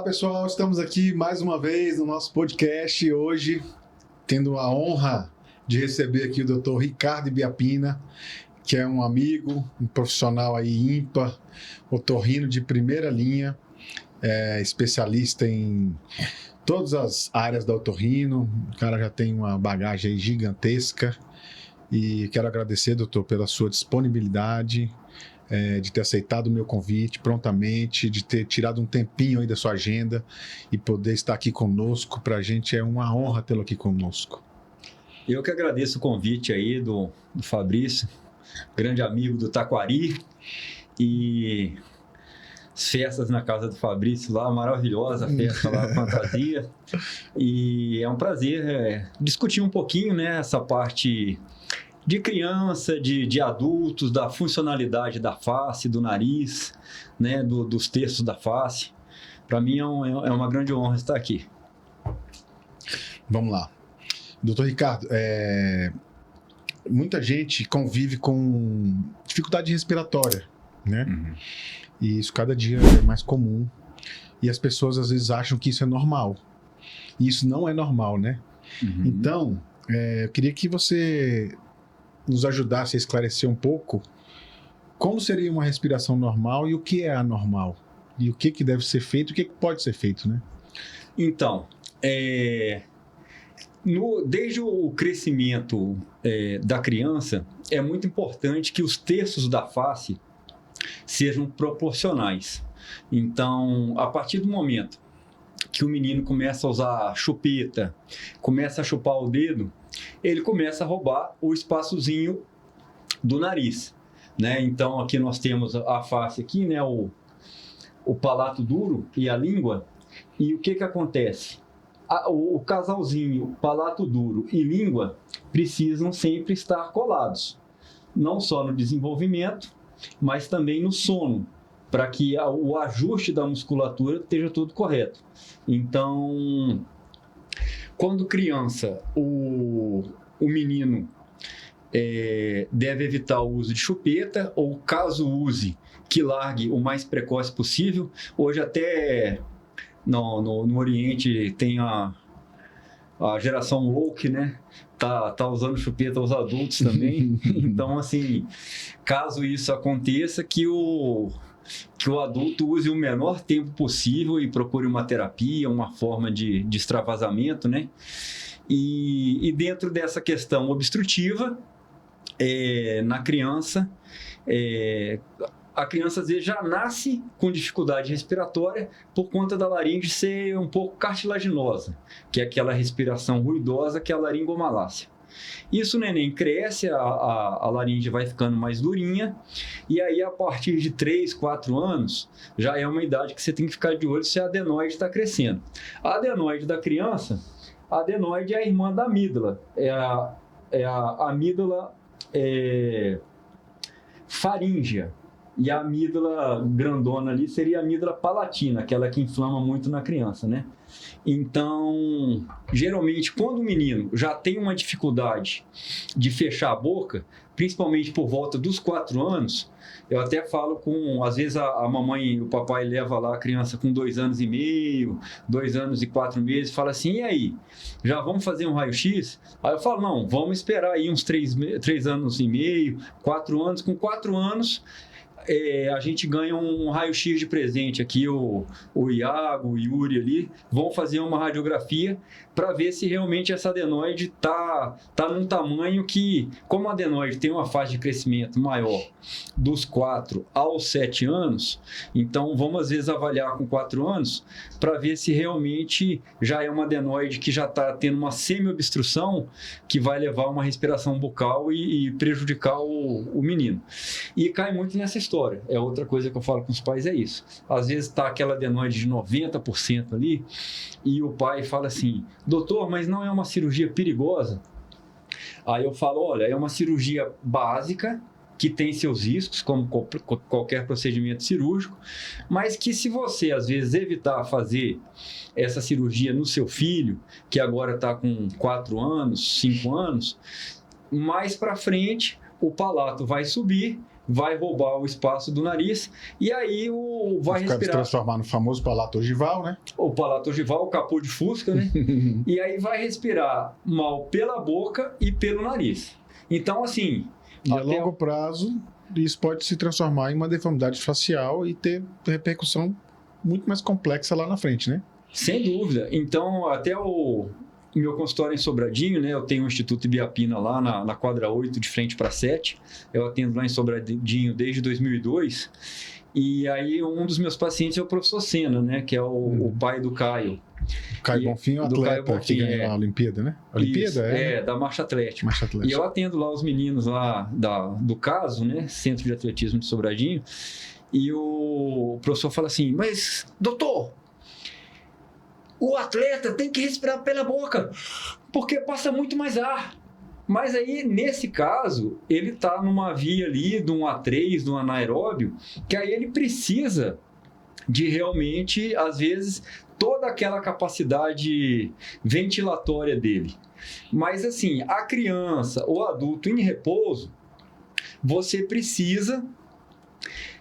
Pessoal, estamos aqui mais uma vez no nosso podcast hoje, tendo a honra de receber aqui o Dr. Ricardo Ibiapina, que é um amigo, um profissional aí ímpar, otorrino de primeira linha, especialista em todas as áreas da otorrino. O cara já tem uma bagagem aí gigantesca e quero agradecer, doutor, pela sua disponibilidade, de ter aceitado o meu convite prontamente, de ter tirado um tempinho aí da sua agenda e poder estar aqui conosco. Para a gente é uma honra tê-lo aqui conosco. Eu que agradeço o convite aí do Fabrício, grande amigo do Taquari, e as festas na casa do Fabrício lá, maravilhosa festa lá, fantasia, e é um prazer discutir um pouquinho, né, essa parte de criança, de adultos, da funcionalidade da face, do nariz, né, dos terços da face. Para mim é uma grande honra estar aqui. Vamos lá. Doutor Ricardo, muita gente convive com dificuldade respiratória, né? Uhum. E isso cada dia é mais comum. E as pessoas às vezes acham que isso é normal. E isso não é normal, né? Uhum. Então, eu queria que você nos ajudasse a esclarecer um pouco como seria uma respiração normal e o que é anormal. E o que deve ser feito e o que pode ser feito, né? Então, desde o crescimento da criança, é muito importante que os terços da face sejam proporcionais. Então, a partir do momento que o menino começa a usar chupeta, começa a chupar o dedo, ele começa a roubar o espaçozinho do nariz, né? Então, aqui nós temos a face aqui, né? O palato duro e a língua. E o que acontece? O casalzinho, palato duro e língua, precisam sempre estar colados. Não só no desenvolvimento, mas também no sono, para que o ajuste da musculatura esteja tudo correto. Então, quando criança, o menino deve evitar o uso de chupeta, ou caso use, que largue o mais precoce possível. Hoje até no Oriente tem a geração woke, né? Tá usando chupeta aos adultos também. Então, assim, caso isso aconteça, que o adulto use o menor tempo possível e procure uma terapia, uma forma de extravasamento, né? E dentro dessa questão obstrutiva, na criança, a criança às vezes já nasce com dificuldade respiratória por conta da laringe ser um pouco cartilaginosa, que é aquela respiração ruidosa que é a laringomalácia. Isso, o neném cresce, a laringe vai ficando mais durinha, e aí a partir de 3, 4 anos, já é uma idade que você tem que ficar de olho se a adenoide está crescendo. A adenoide da criança, a adenoide é a irmã da amígdala, é a amígdala faríngea. E a amígdala grandona ali seria a amígdala palatina, aquela que inflama muito na criança, né? Então, geralmente, quando o menino já tem uma dificuldade de fechar a boca, principalmente por volta dos 4 anos, eu até falo às vezes a mamãe e o papai leva lá a criança com 2 anos e meio, 2 anos e 4 meses, fala assim, e aí, já vamos fazer um raio-x? Aí eu falo, não, vamos esperar aí uns 3 anos e meio, 4 anos. Com 4 anos, a gente ganha um raio-x de presente aqui, o Iago, o Yuri ali, vão fazer uma radiografia para ver se realmente essa adenoide tá num tamanho que, como a adenoide tem uma fase de crescimento maior dos 4 aos 7 anos, então vamos às vezes avaliar com 4 anos para ver se realmente já é uma adenoide que já está tendo uma semi-obstrução que vai levar a uma respiração bucal e prejudicar o menino. E cai muito nessa história. É outra coisa que eu falo com os pais, é isso. Às vezes está aquela adenoide de 90% ali e o pai fala assim, doutor, mas não é uma cirurgia perigosa? Aí eu falo, olha, é uma cirurgia básica, que tem seus riscos, como qualquer procedimento cirúrgico, mas que se você, às vezes, evitar fazer essa cirurgia no seu filho, que agora está com 4 anos, 5 anos, mais para frente, o palato vai subir vai roubar o espaço do nariz e aí vai respirar. Se transformar no famoso palato ogival, né? O palato ogival, o capô de fusca, né? E aí vai respirar mal pela boca e pelo nariz. Então, assim... E a longo prazo, isso pode se transformar em uma deformidade facial e ter repercussão muito mais complexa lá na frente, né? Sem dúvida. Então, até o meu consultório em Sobradinho, né? Eu tenho o Instituto Ibiapina lá na quadra 8, de frente para 7. Eu atendo lá em Sobradinho desde 2002. E aí, um dos meus pacientes é o professor Senna, né? Que é o pai do Caio. Caio Bonfim é um atleta que ganhou a Olimpíada, né? Olimpíada, da marcha atlética. E eu atendo lá os meninos lá do CASO, né? Centro de Atletismo de Sobradinho. E o professor fala assim, mas, doutor, o atleta tem que respirar pela boca, porque passa muito mais ar. Mas aí, nesse caso, ele está numa via ali de um A3, de um anaeróbio, que aí ele precisa de realmente, às vezes, toda aquela capacidade ventilatória dele. Mas assim, a criança ou adulto em repouso, você precisa,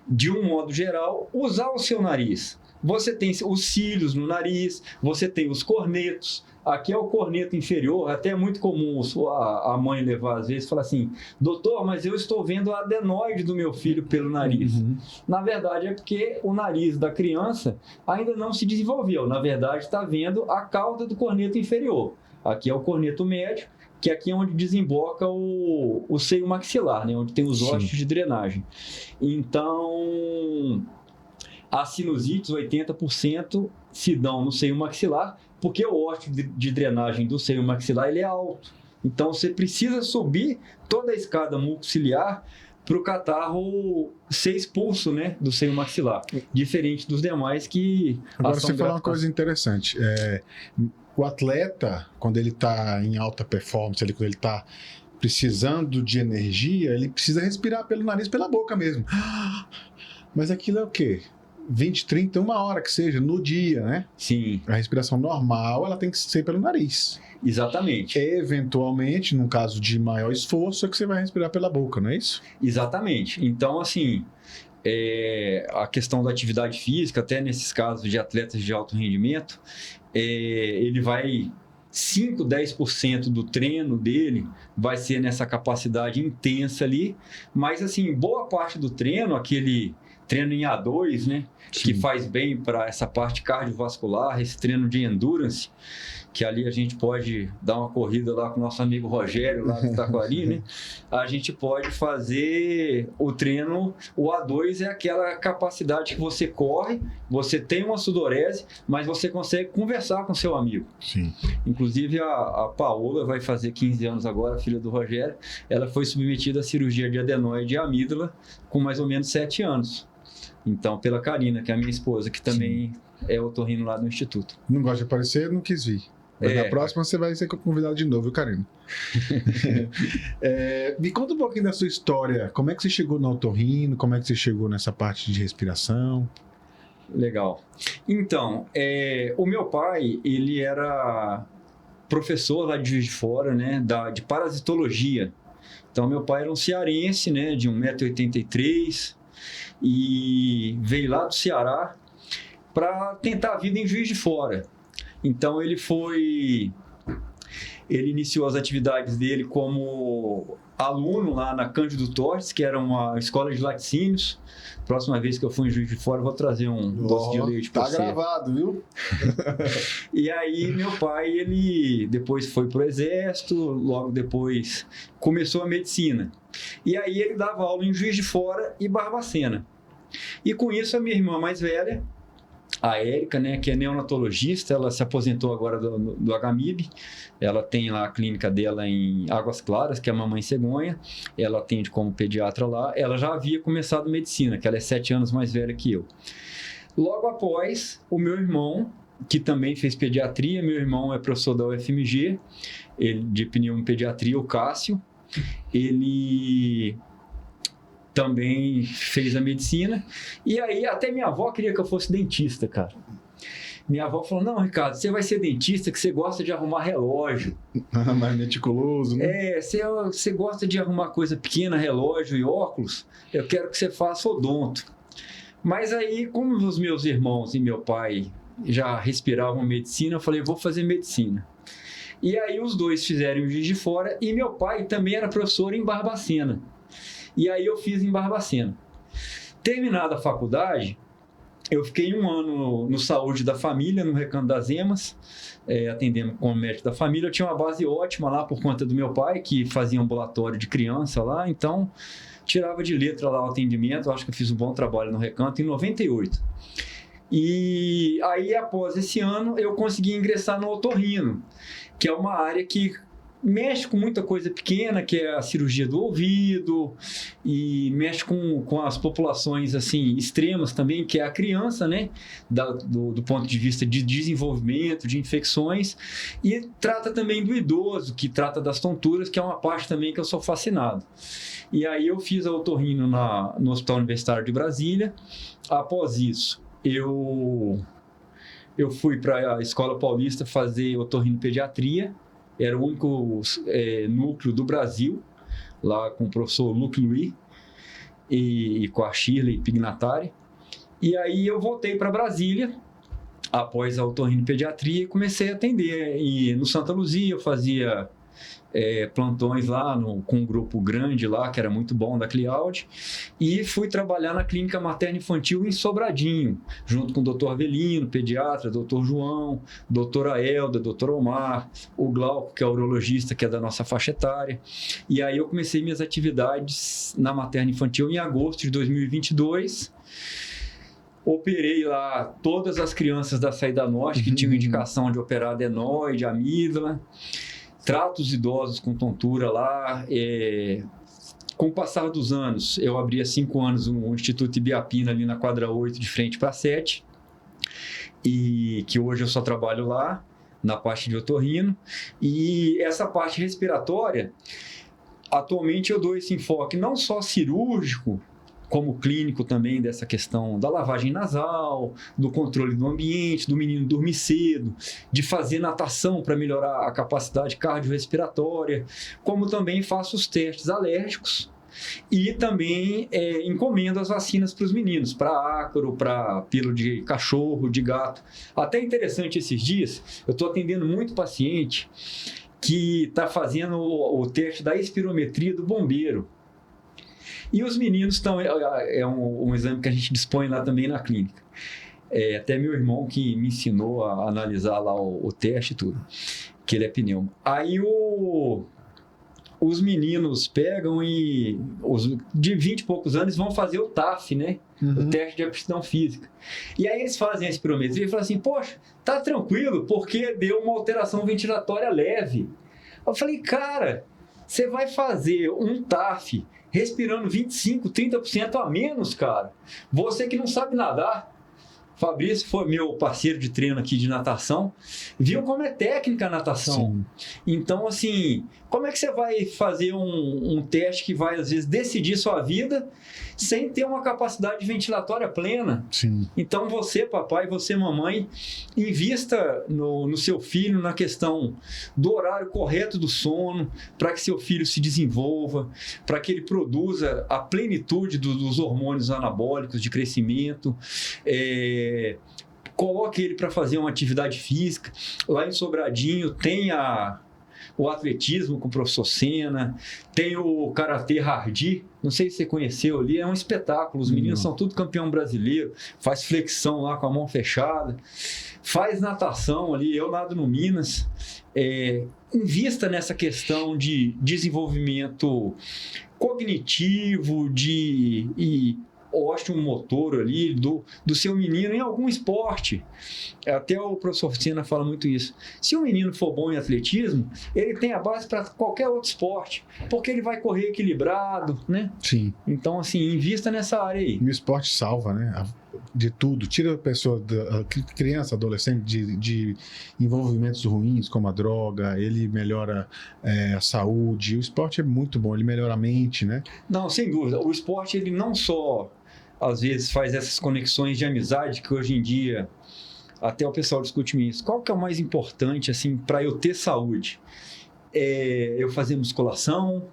de um modo geral, usar o seu nariz. Você tem os cílios no nariz, você tem os cornetos. Aqui é o corneto inferior, até é muito comum a mãe levar às vezes e falar assim, doutor, mas eu estou vendo a adenoide do meu filho pelo nariz. Na verdade é porque o nariz da criança ainda não se desenvolveu. Na verdade está vendo a cauda do corneto inferior. Aqui é o corneto médio, que aqui é onde desemboca o seio maxilar, né? Onde tem os ossos de drenagem. Então, as sinusites, 80% se dão no seio maxilar, porque o ósseo de drenagem do seio maxilar ele é alto. Então, você precisa subir toda a escada mucociliar para o catarro ser expulso, né, do seio maxilar. Diferente dos demais que... Agora, você falou uma coisa interessante. O atleta, quando ele está em alta performance, quando ele está precisando de energia, ele precisa respirar pelo nariz, pela boca mesmo. Mas aquilo é o quê? 20, 30, uma hora que seja, no dia, né? Sim. A respiração normal, ela tem que ser pelo nariz. Exatamente. Eventualmente, num caso de maior esforço, é que você vai respirar pela boca, não é isso? Exatamente. Então, assim, a questão da atividade física, até nesses casos de atletas de alto rendimento, ele vai... 5, 10% do treino dele vai ser nessa capacidade intensa ali, mas, assim, boa parte do treino, aquele... treino em A2, né? Sim. Que faz bem para essa parte cardiovascular, esse treino de endurance, que ali a gente pode dar uma corrida lá com o nosso amigo Rogério, lá do Taquari, né? A gente pode fazer o treino, o A2 é aquela capacidade que você corre, você tem uma sudorese, mas você consegue conversar com seu amigo. Sim. Inclusive a Paola vai fazer 15 anos agora, filha do Rogério, ela foi submetida à cirurgia de adenoide e amígdala com mais ou menos 7 anos. Então, pela Karina, que é a minha esposa, que também é otorrino lá do Instituto. Não gosta de aparecer, não quis vir. Mas na próxima você vai ser convidado de novo, viu, Karina? Me conta um pouquinho da sua história. Como é que você chegou no otorrino? Como é que você chegou nessa parte de respiração? Legal. Então, o meu pai, ele era professor lá de Juiz de Fora, né, de parasitologia. Então, meu pai era um cearense, né, de 1,83 m, e veio lá do Ceará para tentar a vida em Juiz de Fora. Então ele iniciou as atividades dele como aluno lá na Cândido Torres, que era uma escola de laticínios. Próxima vez que eu for em Juiz de Fora, eu vou trazer um doce de leite para você. Tá gravado, viu? E aí meu pai, ele depois foi pro exército, logo depois começou a medicina. E aí ele dava aula em Juiz de Fora e Barbacena. E com isso a minha irmã mais velha, a Érica, né, que é neonatologista, ela se aposentou agora do HMIB, ela tem lá a clínica dela em Águas Claras, que é a Mamãe Cegonha, ela atende como pediatra lá, ela já havia começado medicina, que ela é 7 anos mais velha que eu. Logo após, o meu irmão, que também fez pediatria, meu irmão é professor da UFMG, ele, de pneumopediatria, o Cássio, ele também fez a medicina, e aí até minha avó queria que eu fosse dentista, cara. Minha avó falou, não, Ricardo, você vai ser dentista que você gosta de arrumar relógio. Mais meticuloso, né? Você gosta de arrumar coisa pequena, relógio e óculos, eu quero que você faça odonto. Mas aí, como os meus irmãos e meu pai já respiravam medicina, eu falei, vou fazer medicina. E aí os dois fizeram o Juiz de Fora e meu pai também era professor em Barbacena. E aí eu fiz em Barbacena. Terminada a faculdade, eu fiquei 1 ano no Saúde da Família, no Recanto das Emas, atendendo como médico da família. Eu tinha uma base ótima lá por conta do meu pai, que fazia ambulatório de criança lá, então tirava de letra lá o atendimento. Eu acho que eu fiz um bom trabalho no Recanto em 98. E aí, após esse ano, eu consegui ingressar no otorrino, que é uma área que mexe com muita coisa pequena, que é a cirurgia do ouvido, e mexe com as populações assim extremas também, que é a criança, né? Do ponto de vista de desenvolvimento, de infecções, e trata também do idoso, que trata das tonturas, que é uma parte também que eu sou fascinado. E aí eu fiz a otorrino no Hospital Universitário de Brasília. Após isso, eu fui para a Escola Paulista fazer otorrinopediatria. Era o único núcleo do Brasil, lá com o professor Luke Louis e com a Shirley Pignatari. E aí eu voltei para Brasília, após a otorrinopediatria, e comecei a atender. E no Santa Luzia eu fazia plantões lá com um grupo grande lá, que era muito bom, da Clialde, e fui trabalhar na clínica materno-infantil em Sobradinho, junto com o doutor Avelino, pediatra, doutor João, doutora Elda, doutor Omar, o Glauco, que é urologista, que é da nossa faixa etária. E aí eu comecei minhas atividades na materno-infantil em agosto de 2022. Operei lá todas as crianças da saída norte que tinham indicação de operar adenoide, amígdala. Trato os idosos com tontura lá. Com o passar dos anos, eu abri há 5 anos um Instituto Ibiapina ali na quadra 8, de frente para 7, e que hoje eu só trabalho lá, na parte de otorrino. E essa parte respiratória, atualmente eu dou esse enfoque não só cirúrgico, como clínico também, dessa questão da lavagem nasal, do controle do ambiente, do menino dormir cedo, de fazer natação para melhorar a capacidade cardiorrespiratória, como também faço os testes alérgicos e também encomendo as vacinas para os meninos, para ácaro, para pelo de cachorro, de gato. Até interessante, esses dias, eu estou atendendo muito paciente que está fazendo o teste da espirometria do bombeiro. E os meninos estão... É um exame que a gente dispõe lá também na clínica. Até meu irmão que me ensinou a analisar lá o teste e tudo, que ele é pneumo. Aí os meninos pegam de 20 e poucos anos, vão fazer o TAF, né? O teste de aptidão física. E aí eles fazem a espirometria e falam assim, poxa, tá tranquilo, porque deu uma alteração ventilatória leve. Eu falei, cara, você vai fazer um TAF respirando 25%, 30% a menos, cara. Você que não sabe nadar. Fabrício foi meu parceiro de treino aqui de natação, viu como é técnica a natação. Sim. Então, assim, como é que você vai fazer um teste que vai, às vezes, decidir sua vida sem ter uma capacidade ventilatória plena? Sim. Então, você, papai, você, mamãe, invista no seu filho na questão do horário correto do sono, para que seu filho se desenvolva, para que ele produza a plenitude dos hormônios anabólicos de crescimento, coloque ele para fazer uma atividade física. Lá em Sobradinho tem o atletismo com o professor Senna, tem o karatê Hardy, não sei se você conheceu ali, é um espetáculo, os meninos são tudo campeão brasileiro, faz flexão lá com a mão fechada, faz natação ali, eu nado no Minas. Invista nessa questão de desenvolvimento cognitivo e osteomotor ali do seu menino em algum esporte. Até o professor Senna fala muito isso. Se o menino for bom em atletismo, ele tem a base para qualquer outro esporte, porque ele vai correr equilibrado, né? Sim. Então, assim, invista nessa área aí. O esporte salva, né? De tudo. Tira a pessoa, criança, adolescente, de envolvimentos ruins, como a droga, ele melhora a saúde. O esporte é muito bom, ele melhora a mente, né? Não, sem dúvida. O esporte, ele não só, às vezes, faz essas conexões de amizade que hoje em dia até o pessoal discute isso. Qual que é o mais importante, assim, para eu ter saúde? É eu fazer musculação?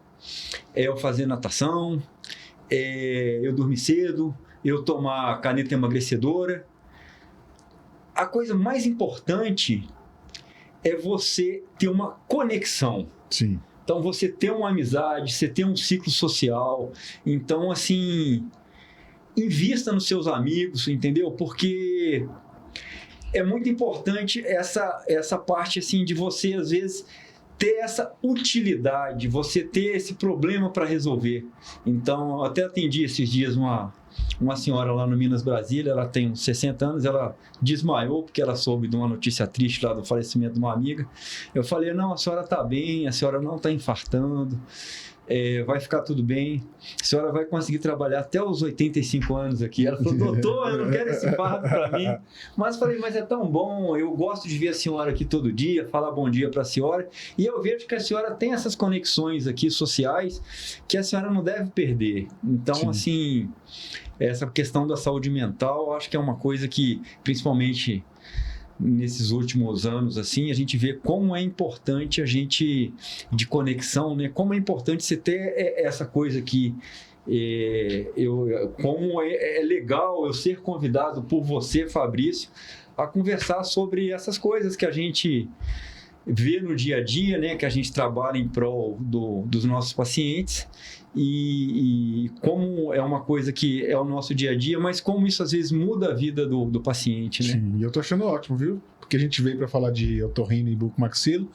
É eu fazer natação? É eu dormir cedo? Eu tomar caneta emagrecedora? A coisa mais importante é você ter uma conexão. Sim. Então, você ter uma amizade, você ter um ciclo social. Então, assim, invista nos seus amigos, entendeu? Porque é muito importante essa parte, assim, de você, às vezes, ter essa utilidade, você ter esse problema para resolver. Então, eu até atendi esses dias uma senhora lá no Minas Brasília, ela tem uns 60 anos, ela desmaiou porque ela soube de uma notícia triste lá do falecimento de uma amiga. Eu falei, não, a senhora está bem, a senhora não está infartando, vai ficar tudo bem, a senhora vai conseguir trabalhar até os 85 anos aqui. Ela falou, doutor, eu não quero esse fardo para mim. Mas eu falei, mas é tão bom, eu gosto de ver a senhora aqui todo dia, falar bom dia para a senhora, e eu vejo que a senhora tem essas conexões aqui sociais que a senhora não deve perder. Então, sim, assim, essa questão da saúde mental, eu acho que é uma coisa que, principalmente nesses últimos anos, assim, a gente vê como é importante a gente, de conexão, né? Como é importante você ter essa coisa que como é legal eu ser convidado por você, Fabrício, a conversar sobre essas coisas que a gente vê no dia a dia, né? Que a gente trabalha em prol dos nossos pacientes e como é uma coisa que é o nosso dia a dia, mas como isso às vezes muda a vida do paciente, né? Sim, e eu tô achando ótimo, viu? Porque a gente veio para falar de otorrino e bucomaxilo,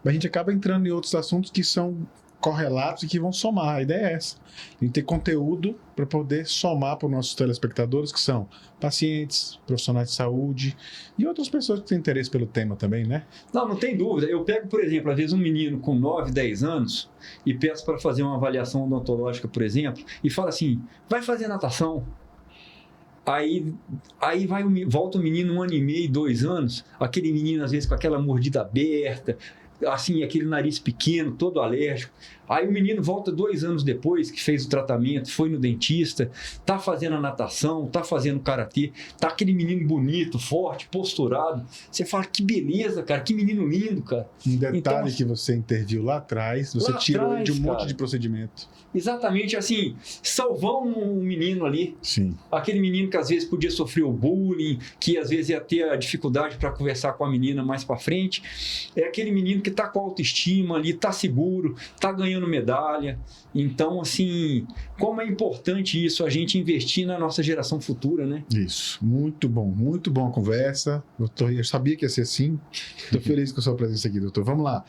mas a gente acaba entrando em outros assuntos que são correlatos e que vão somar. A ideia é essa. A gente ter conteúdo para poder somar para os nossos telespectadores, que são pacientes, profissionais de saúde e outras pessoas que têm interesse pelo tema também, né? Não tem dúvida. Eu pego, por exemplo, às vezes um menino com 9, 10 anos e peço para fazer uma avaliação odontológica, por exemplo, e fala assim, vai fazer natação. Aí volta o menino 1 ano e meio, 2 anos, aquele menino às vezes com aquela mordida aberta, assim, aquele nariz pequeno, todo alérgico. Aí o menino volta 2 anos depois que fez o tratamento, foi no dentista, tá fazendo a natação, tá fazendo karatê, tá aquele menino bonito, forte, posturado. Você fala, que beleza, cara, que menino lindo, cara. Um detalhe então, que você interviu lá atrás, você tirou ele de um monte de procedimento. Exatamente, assim, salvar um menino ali. Sim. Aquele menino que às vezes podia sofrer o bullying, que às vezes ia ter a dificuldade para conversar com a menina mais para frente. É aquele menino que tá com autoestima ali, tá seguro, tá ganhando medalha. Então, assim, como é importante isso, a gente investir na nossa geração futura, né? Isso, muito bom a conversa. Doutor, eu sabia que ia ser assim. Estou feliz com a sua presença aqui, doutor. Vamos lá.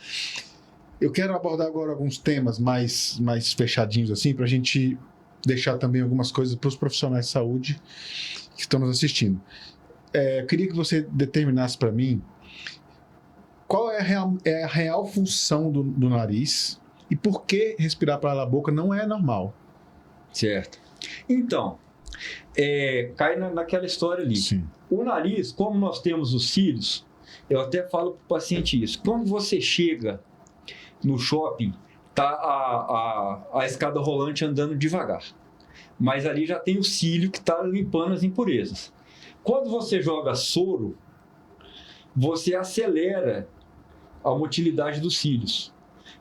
Eu quero abordar agora alguns temas mais fechadinhos, assim, para a gente deixar também algumas coisas para os profissionais de saúde que estão nos assistindo. Eu queria que você determinasse para mim qual é a real função do nariz e por que respirar pela boca não é normal. Certo. Então, cai naquela história ali. Sim. O nariz, como nós temos os cílios, eu até falo para o paciente isso. Quando você chega no shopping, tá a escada rolante andando devagar. Mas ali já tem o cílio que está limpando as impurezas. Quando você joga soro, você acelera a motilidade dos cílios.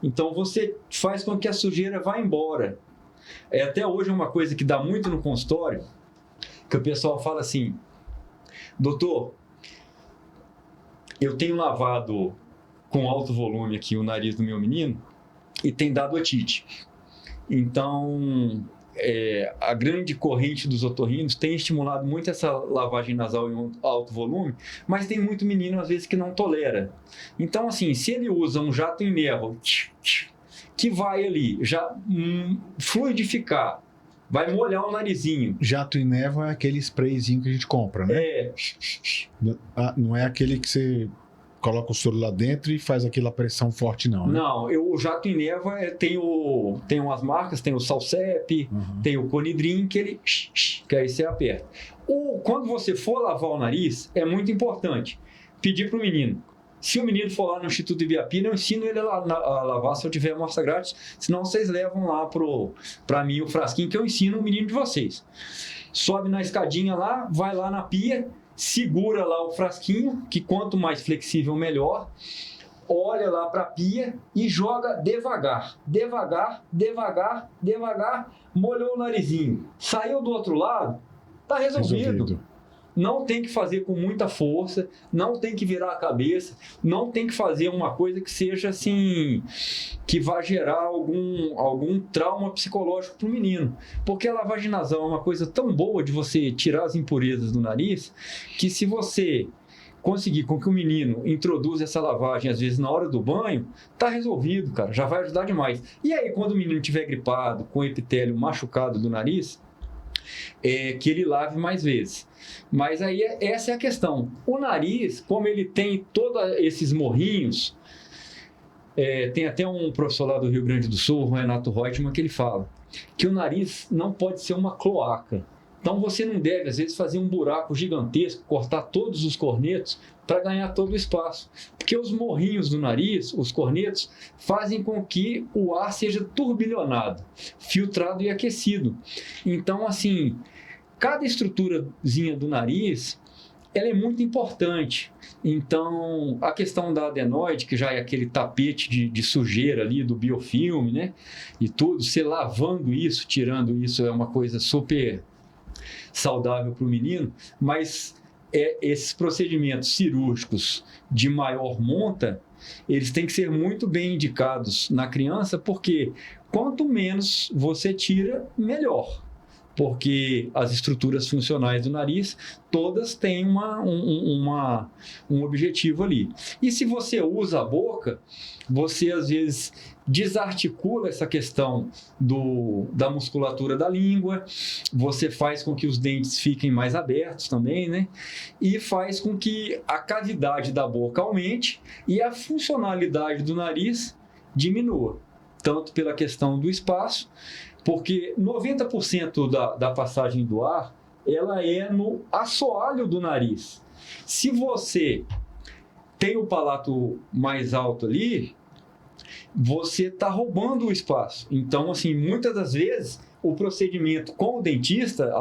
Então você faz com que a sujeira vá embora. Até hoje é uma coisa que dá muito no consultório, que o pessoal fala assim, doutor, eu tenho lavado com alto volume aqui o nariz do meu menino e tem dado otite. Então, a grande corrente dos otorrinos tem estimulado muito essa lavagem nasal em alto volume, mas tem muito menino, às vezes, que não tolera. Então, assim, se ele usa um jato em nervo que vai ali já fluidificar, vai molhar o narizinho. Jato em névoa é aquele sprayzinho que a gente compra, né? Não é aquele que você coloca o soro lá dentro e faz aquela pressão forte, não, né? Não, o jato em névoa tem umas marcas, tem o Salsep, tem o Conidrim, que aí você aperta. Quando você for lavar o nariz, é muito importante pedir para o menino. Se o menino for lá no Instituto Ibiapina, eu ensino ele a lavar se eu tiver amostra grátis, senão vocês levam lá para mim o frasquinho que eu ensino o menino de vocês. Sobe na escadinha lá, vai lá na pia, segura lá o frasquinho, que quanto mais flexível, melhor. Olha lá para a pia e joga devagar, devagar, devagar, devagar. Molhou o narizinho. Saiu do outro lado, tá resolvido. Não tem que fazer com muita força, não tem que virar a cabeça, não tem que fazer uma coisa que seja assim, que vá gerar algum trauma psicológico para o menino. Porque a lavagem nasal é uma coisa tão boa de você tirar as impurezas do nariz, que se você conseguir com que o menino introduza essa lavagem, às vezes na hora do banho, tá resolvido, cara, já vai ajudar demais. E aí, quando o menino estiver gripado, com o epitélio machucado do nariz, que ele lave mais vezes. Mas aí essa é a questão. O nariz, como ele tem todos esses morrinhos, tem até um professor lá do Rio Grande do Sul, o Renato Reutemann, que ele fala que o nariz não pode ser uma cloaca. Então você não deve, às vezes, fazer um buraco gigantesco, cortar todos os cornetos para ganhar todo o espaço. Porque os morrinhos do nariz, os cornetos, fazem com que o ar seja turbilhonado, filtrado e aquecido. Então, assim, cada estruturazinha do nariz, ela é muito importante. Então, a questão da adenoide, que já é aquele tapete de sujeira ali do biofilme, né? E tudo, você lavando isso, tirando isso, é uma coisa super saudável para o menino, mas esses procedimentos cirúrgicos de maior monta, eles têm que ser muito bem indicados na criança, porque quanto menos você tira, melhor. Porque as estruturas funcionais do nariz, todas têm um objetivo ali. E se você usa a boca, você às vezes desarticula essa questão da musculatura da língua, você faz com que os dentes fiquem mais abertos também, né? E faz com que a cavidade da boca aumente e a funcionalidade do nariz diminua, tanto pela questão do espaço, porque 90% da passagem do ar, ela é no assoalho do nariz. Se você tem o palato mais alto ali, você está roubando o espaço. Então, assim, muitas das vezes, o procedimento com o dentista,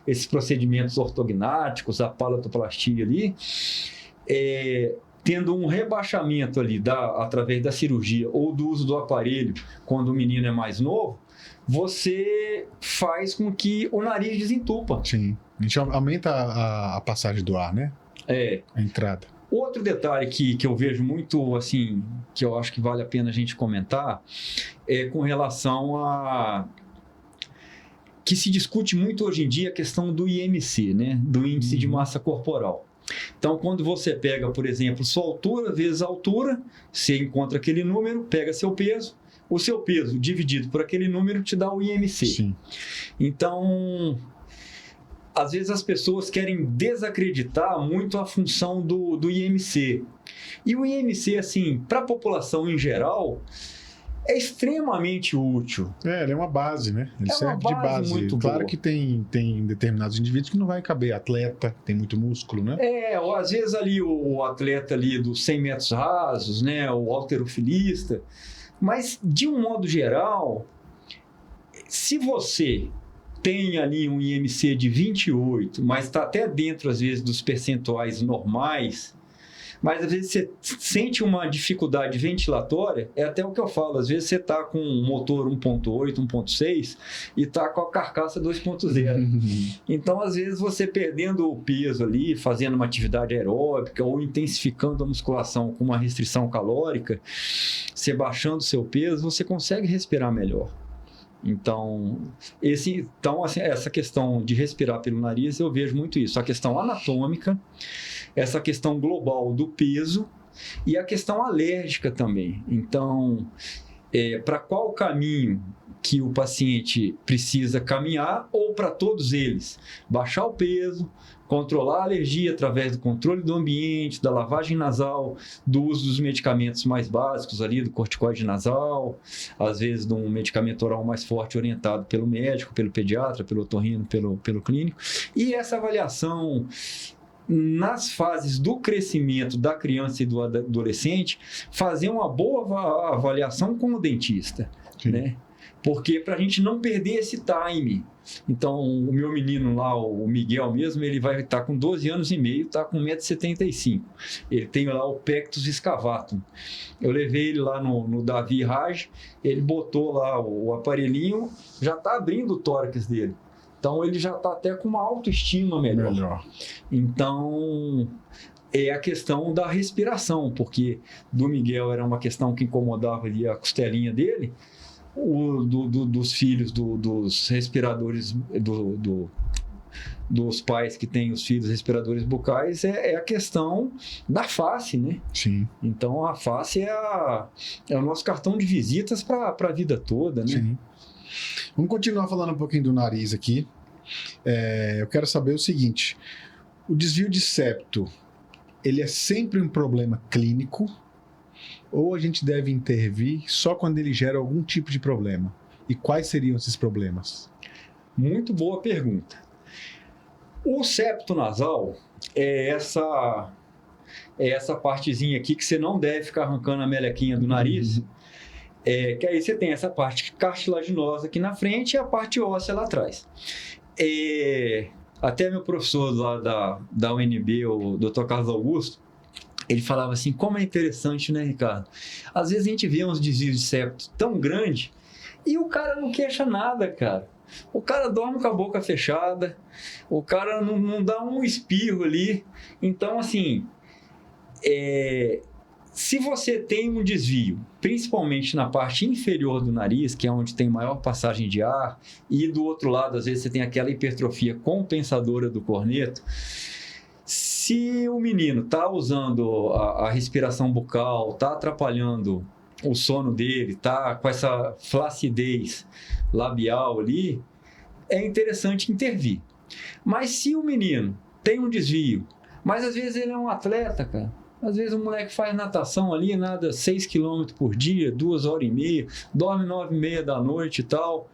esses procedimentos ortognáticos, a palatoplastia ali, tendo um rebaixamento ali através da cirurgia ou do uso do aparelho quando o menino é mais novo, você faz com que o nariz desentupa. Sim. A gente aumenta a passagem do ar, né? A entrada. Outro detalhe que eu vejo muito, assim, que eu acho que vale a pena a gente comentar, é com relação que se discute muito hoje em dia a questão do IMC, né? Do Índice de Massa Corporal. Então, quando você pega, por exemplo, sua altura vezes a altura, você encontra aquele número, pega seu peso, o seu peso dividido por aquele número te dá o IMC. Sim. Então, às vezes as pessoas querem desacreditar muito a função do IMC. E o IMC, assim, para a população em geral, é extremamente útil. Ele é uma base, né? Ele serve de base. Muito claro boa. que tem determinados indivíduos que não vai caber. Atleta, tem muito músculo, né? Ou às vezes ali o atleta ali dos 100 metros rasos, né? O halterofilista. Mas, de um modo geral, se você tem ali um IMC de 28, mas está até dentro, às vezes, dos percentuais normais, mas às vezes você sente uma dificuldade ventilatória, é até o que eu falo, às vezes você está com um motor 1.8, 1.6 e está com a carcaça 2.0. Então, às vezes, você perdendo o peso ali, fazendo uma atividade aeróbica ou intensificando a musculação com uma restrição calórica, você baixando o seu peso, você consegue respirar melhor. Então, assim, essa questão de respirar pelo nariz, eu vejo muito isso. A questão anatômica, essa questão global do peso e a questão alérgica também. Então, para qual caminho que o paciente precisa caminhar ou para todos eles? Baixar o peso, controlar a alergia através do controle do ambiente, da lavagem nasal, do uso dos medicamentos mais básicos ali, do corticoide nasal, às vezes de um medicamento oral mais forte orientado pelo médico, pelo pediatra, pelo otorrino, pelo clínico. E essa avaliação nas fases do crescimento da criança e do adolescente, fazer uma boa avaliação com o dentista, né? Porque para a gente não perder esse time. Então, o meu menino lá, o Miguel mesmo, ele vai estar com 12 anos e meio, está com 1,75 m. Ele tem lá o pectus excavatum. Eu levei ele lá no Davi Raj, ele botou lá o aparelhinho, já está abrindo o tórax dele. Então, ele já está até com uma autoestima melhor. Então, é a questão da respiração, porque do Miguel era uma questão que incomodava ali a costelinha dele, dos filhos dos respiradores, dos pais que têm os filhos respiradores bucais, é a questão da face, né? Sim. Então, a face é o nosso cartão de visitas para a vida toda, né? Sim. Vamos continuar falando um pouquinho do nariz aqui. Eu quero saber o seguinte: o desvio de septo, ele é sempre um problema clínico? Ou a gente deve intervir só quando ele gera algum tipo de problema? E quais seriam esses problemas? Muito boa pergunta. O septo nasal é essa partezinha aqui que você não deve ficar arrancando a melequinha do nariz. Que aí você tem essa parte cartilaginosa aqui na frente e a parte óssea lá atrás. Até meu professor lá da UNB, o Dr. Carlos Augusto, ele falava assim, como é interessante, né, Ricardo? Às vezes a gente vê uns desvios de septo tão grandes e o cara não queixa nada, cara. O cara dorme com a boca fechada, o cara não dá um espirro ali. Então, assim, se você tem um desvio, principalmente na parte inferior do nariz, que é onde tem maior passagem de ar, e do outro lado, às vezes, você tem aquela hipertrofia compensadora do corneto, se o menino está usando a respiração bucal, está atrapalhando o sono dele, está com essa flacidez labial ali, é interessante intervir. Mas se o menino tem um desvio, mas às vezes ele é um atleta, cara, às vezes o moleque faz natação ali, nada 6 km por dia, 2 horas e meia, dorme 9h30 da noite e tal,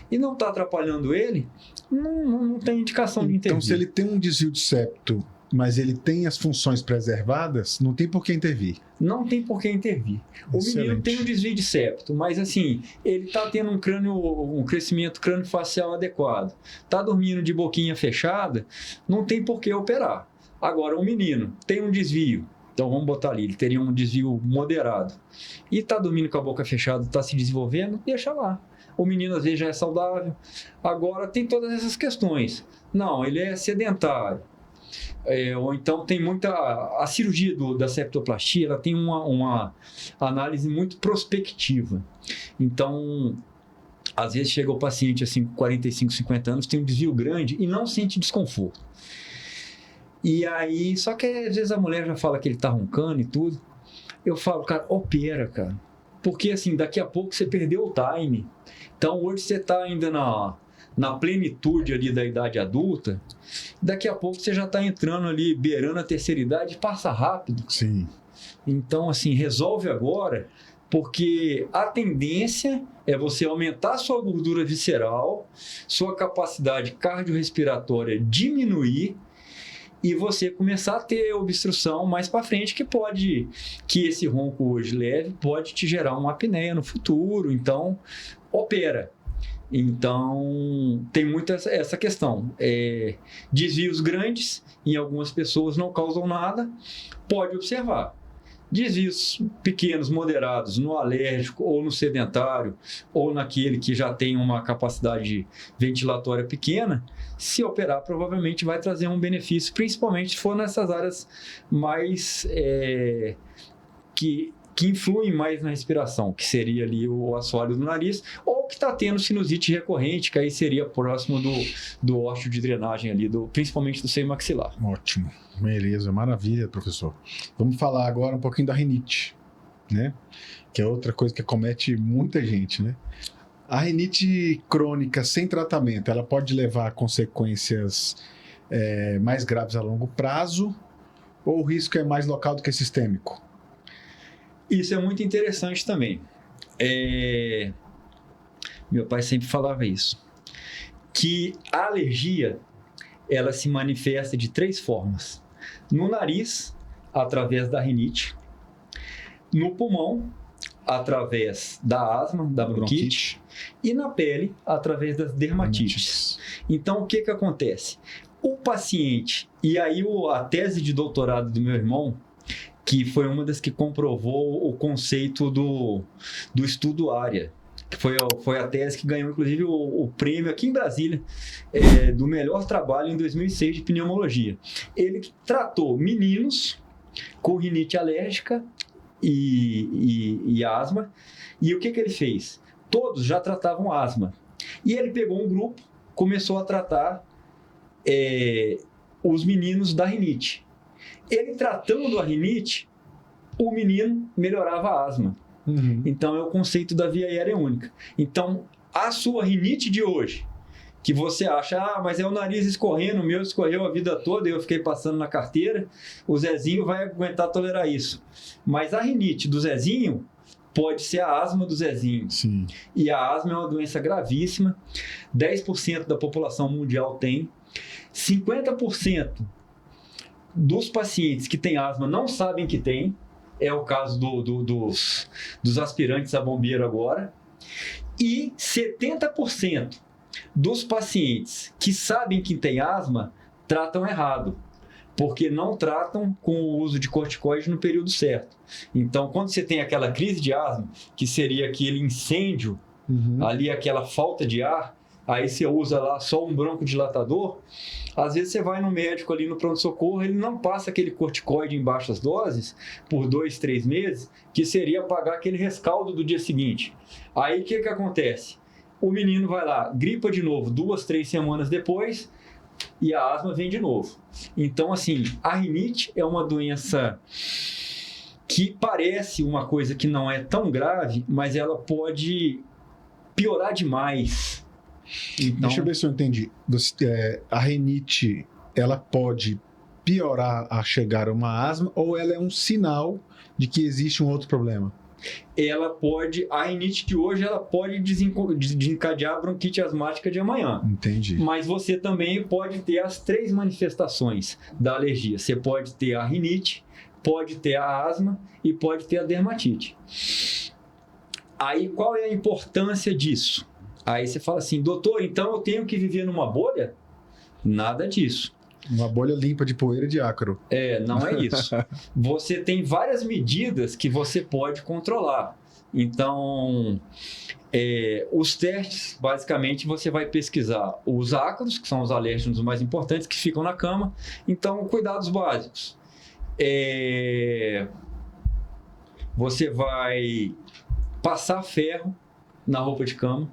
e não está atrapalhando ele, não tem indicação de intervir. Então, se ele tem um desvio de septo, mas ele tem as funções preservadas, não tem por que intervir. Não tem por que intervir. O menino tem um desvio de septo, mas assim, ele está tendo um crescimento crânio-facial adequado. Está dormindo de boquinha fechada, não tem por que operar. Agora, o menino tem um desvio, então vamos botar ali, ele teria um desvio moderado, e está dormindo com a boca fechada, está se desenvolvendo, deixa lá. O menino às vezes já é saudável. Agora tem todas essas questões. Não, ele é sedentário. Ou então tem a cirurgia da septoplastia, ela tem uma análise muito prospectiva. Então, às vezes chega o paciente assim, com 45, 50 anos, tem um desvio grande e não sente desconforto. E aí, só que às vezes a mulher já fala que ele está roncando e tudo. Eu falo, cara, opera, cara. Porque assim, daqui a pouco você perdeu o time. Então, hoje você está ainda na plenitude ali da idade adulta, daqui a pouco você já está entrando ali, beirando a terceira idade, passa rápido. Sim. Então, assim, resolve agora, porque a tendência é você aumentar sua gordura visceral, sua capacidade cardiorrespiratória diminuir e você começar a ter obstrução mais para frente, que esse ronco hoje leve pode te gerar uma apneia no futuro. Então, opera. Então, tem muito essa questão. Desvios grandes, em algumas pessoas não causam nada, pode observar. Desvios pequenos, moderados, no alérgico, ou no sedentário, ou naquele que já tem uma capacidade ventilatória pequena, se operar, provavelmente vai trazer um benefício, principalmente se for nessas áreas mais que influem mais na respiração, que seria ali o assoalho do nariz, ou que está tendo sinusite recorrente, que aí seria próximo do ósseo de drenagem ali, principalmente do seio maxilar. Ótimo, beleza, maravilha, professor. Vamos falar agora um pouquinho da rinite, né? Que é outra coisa que acomete muita gente, né? A rinite crônica sem tratamento, ela pode levar a consequências mais graves a longo prazo, ou o risco é mais local do que sistêmico? Isso é muito interessante também. Meu pai sempre falava isso, que a alergia, ela se manifesta de 3 formas. No nariz, através da rinite. No pulmão, através da asma, da bronquite. E na pele, através das dermatites. Então, o que acontece? O paciente, e aí a tese de doutorado do meu irmão, que foi uma das que comprovou o conceito do estudo área, que foi a tese que ganhou, inclusive, o prêmio aqui em Brasília, do melhor trabalho em 2006 de pneumologia. Ele tratou meninos com rinite alérgica e asma, e o que ele fez? Todos já tratavam asma. E ele pegou um grupo, começou a tratar os meninos da rinite. Ele tratando a rinite, o menino melhorava a asma. Uhum. Então, é o conceito da via aérea única. Então, a sua rinite de hoje, que você acha, mas é o nariz escorrendo, o meu escorreu a vida toda e eu fiquei passando na carteira, o Zezinho vai aguentar tolerar isso. Mas a rinite do Zezinho pode ser a asma do Zezinho. Sim. E a asma é uma doença gravíssima. 10% da população mundial tem. 50% dos pacientes que têm asma não sabem que tem. É o caso dos aspirantes a bombeiro agora. E 70% dos pacientes que sabem que tem asma tratam errado, porque não tratam com o uso de corticoide no período certo. Então, quando você tem aquela crise de asma, que seria aquele incêndio, ali aquela falta de ar, aí você usa lá só um broncodilatador, às vezes você vai no médico ali no pronto-socorro, ele não passa aquele corticoide em baixas doses por 2, 3 meses, que seria pagar aquele rescaldo do dia seguinte. Aí o que acontece? O menino vai lá, gripa de novo 2, 3 semanas depois e a asma vem de novo. Então, assim, a rinite é uma doença que parece uma coisa que não é tão grave, mas ela pode piorar demais. Então, deixa eu ver se eu entendi. A rinite, ela pode piorar a chegar a uma asma ou ela é um sinal de que existe um outro problema? A rinite de hoje, ela pode desencadear a bronquite asmática de amanhã. Entendi. Mas você também pode ter as 3 manifestações da alergia. Você pode ter a rinite, pode ter a asma e pode ter a dermatite. Aí, qual é a importância disso? Aí você fala assim, doutor, então eu tenho que viver numa bolha? Nada disso. Uma bolha limpa de poeira e de ácaro. Não é isso. Você tem várias medidas que você pode controlar. Então, os testes, basicamente, você vai pesquisar os ácaros, que são os alérgenos mais importantes, que ficam na cama. Então, cuidados básicos. Você vai passar ferro na roupa de cama,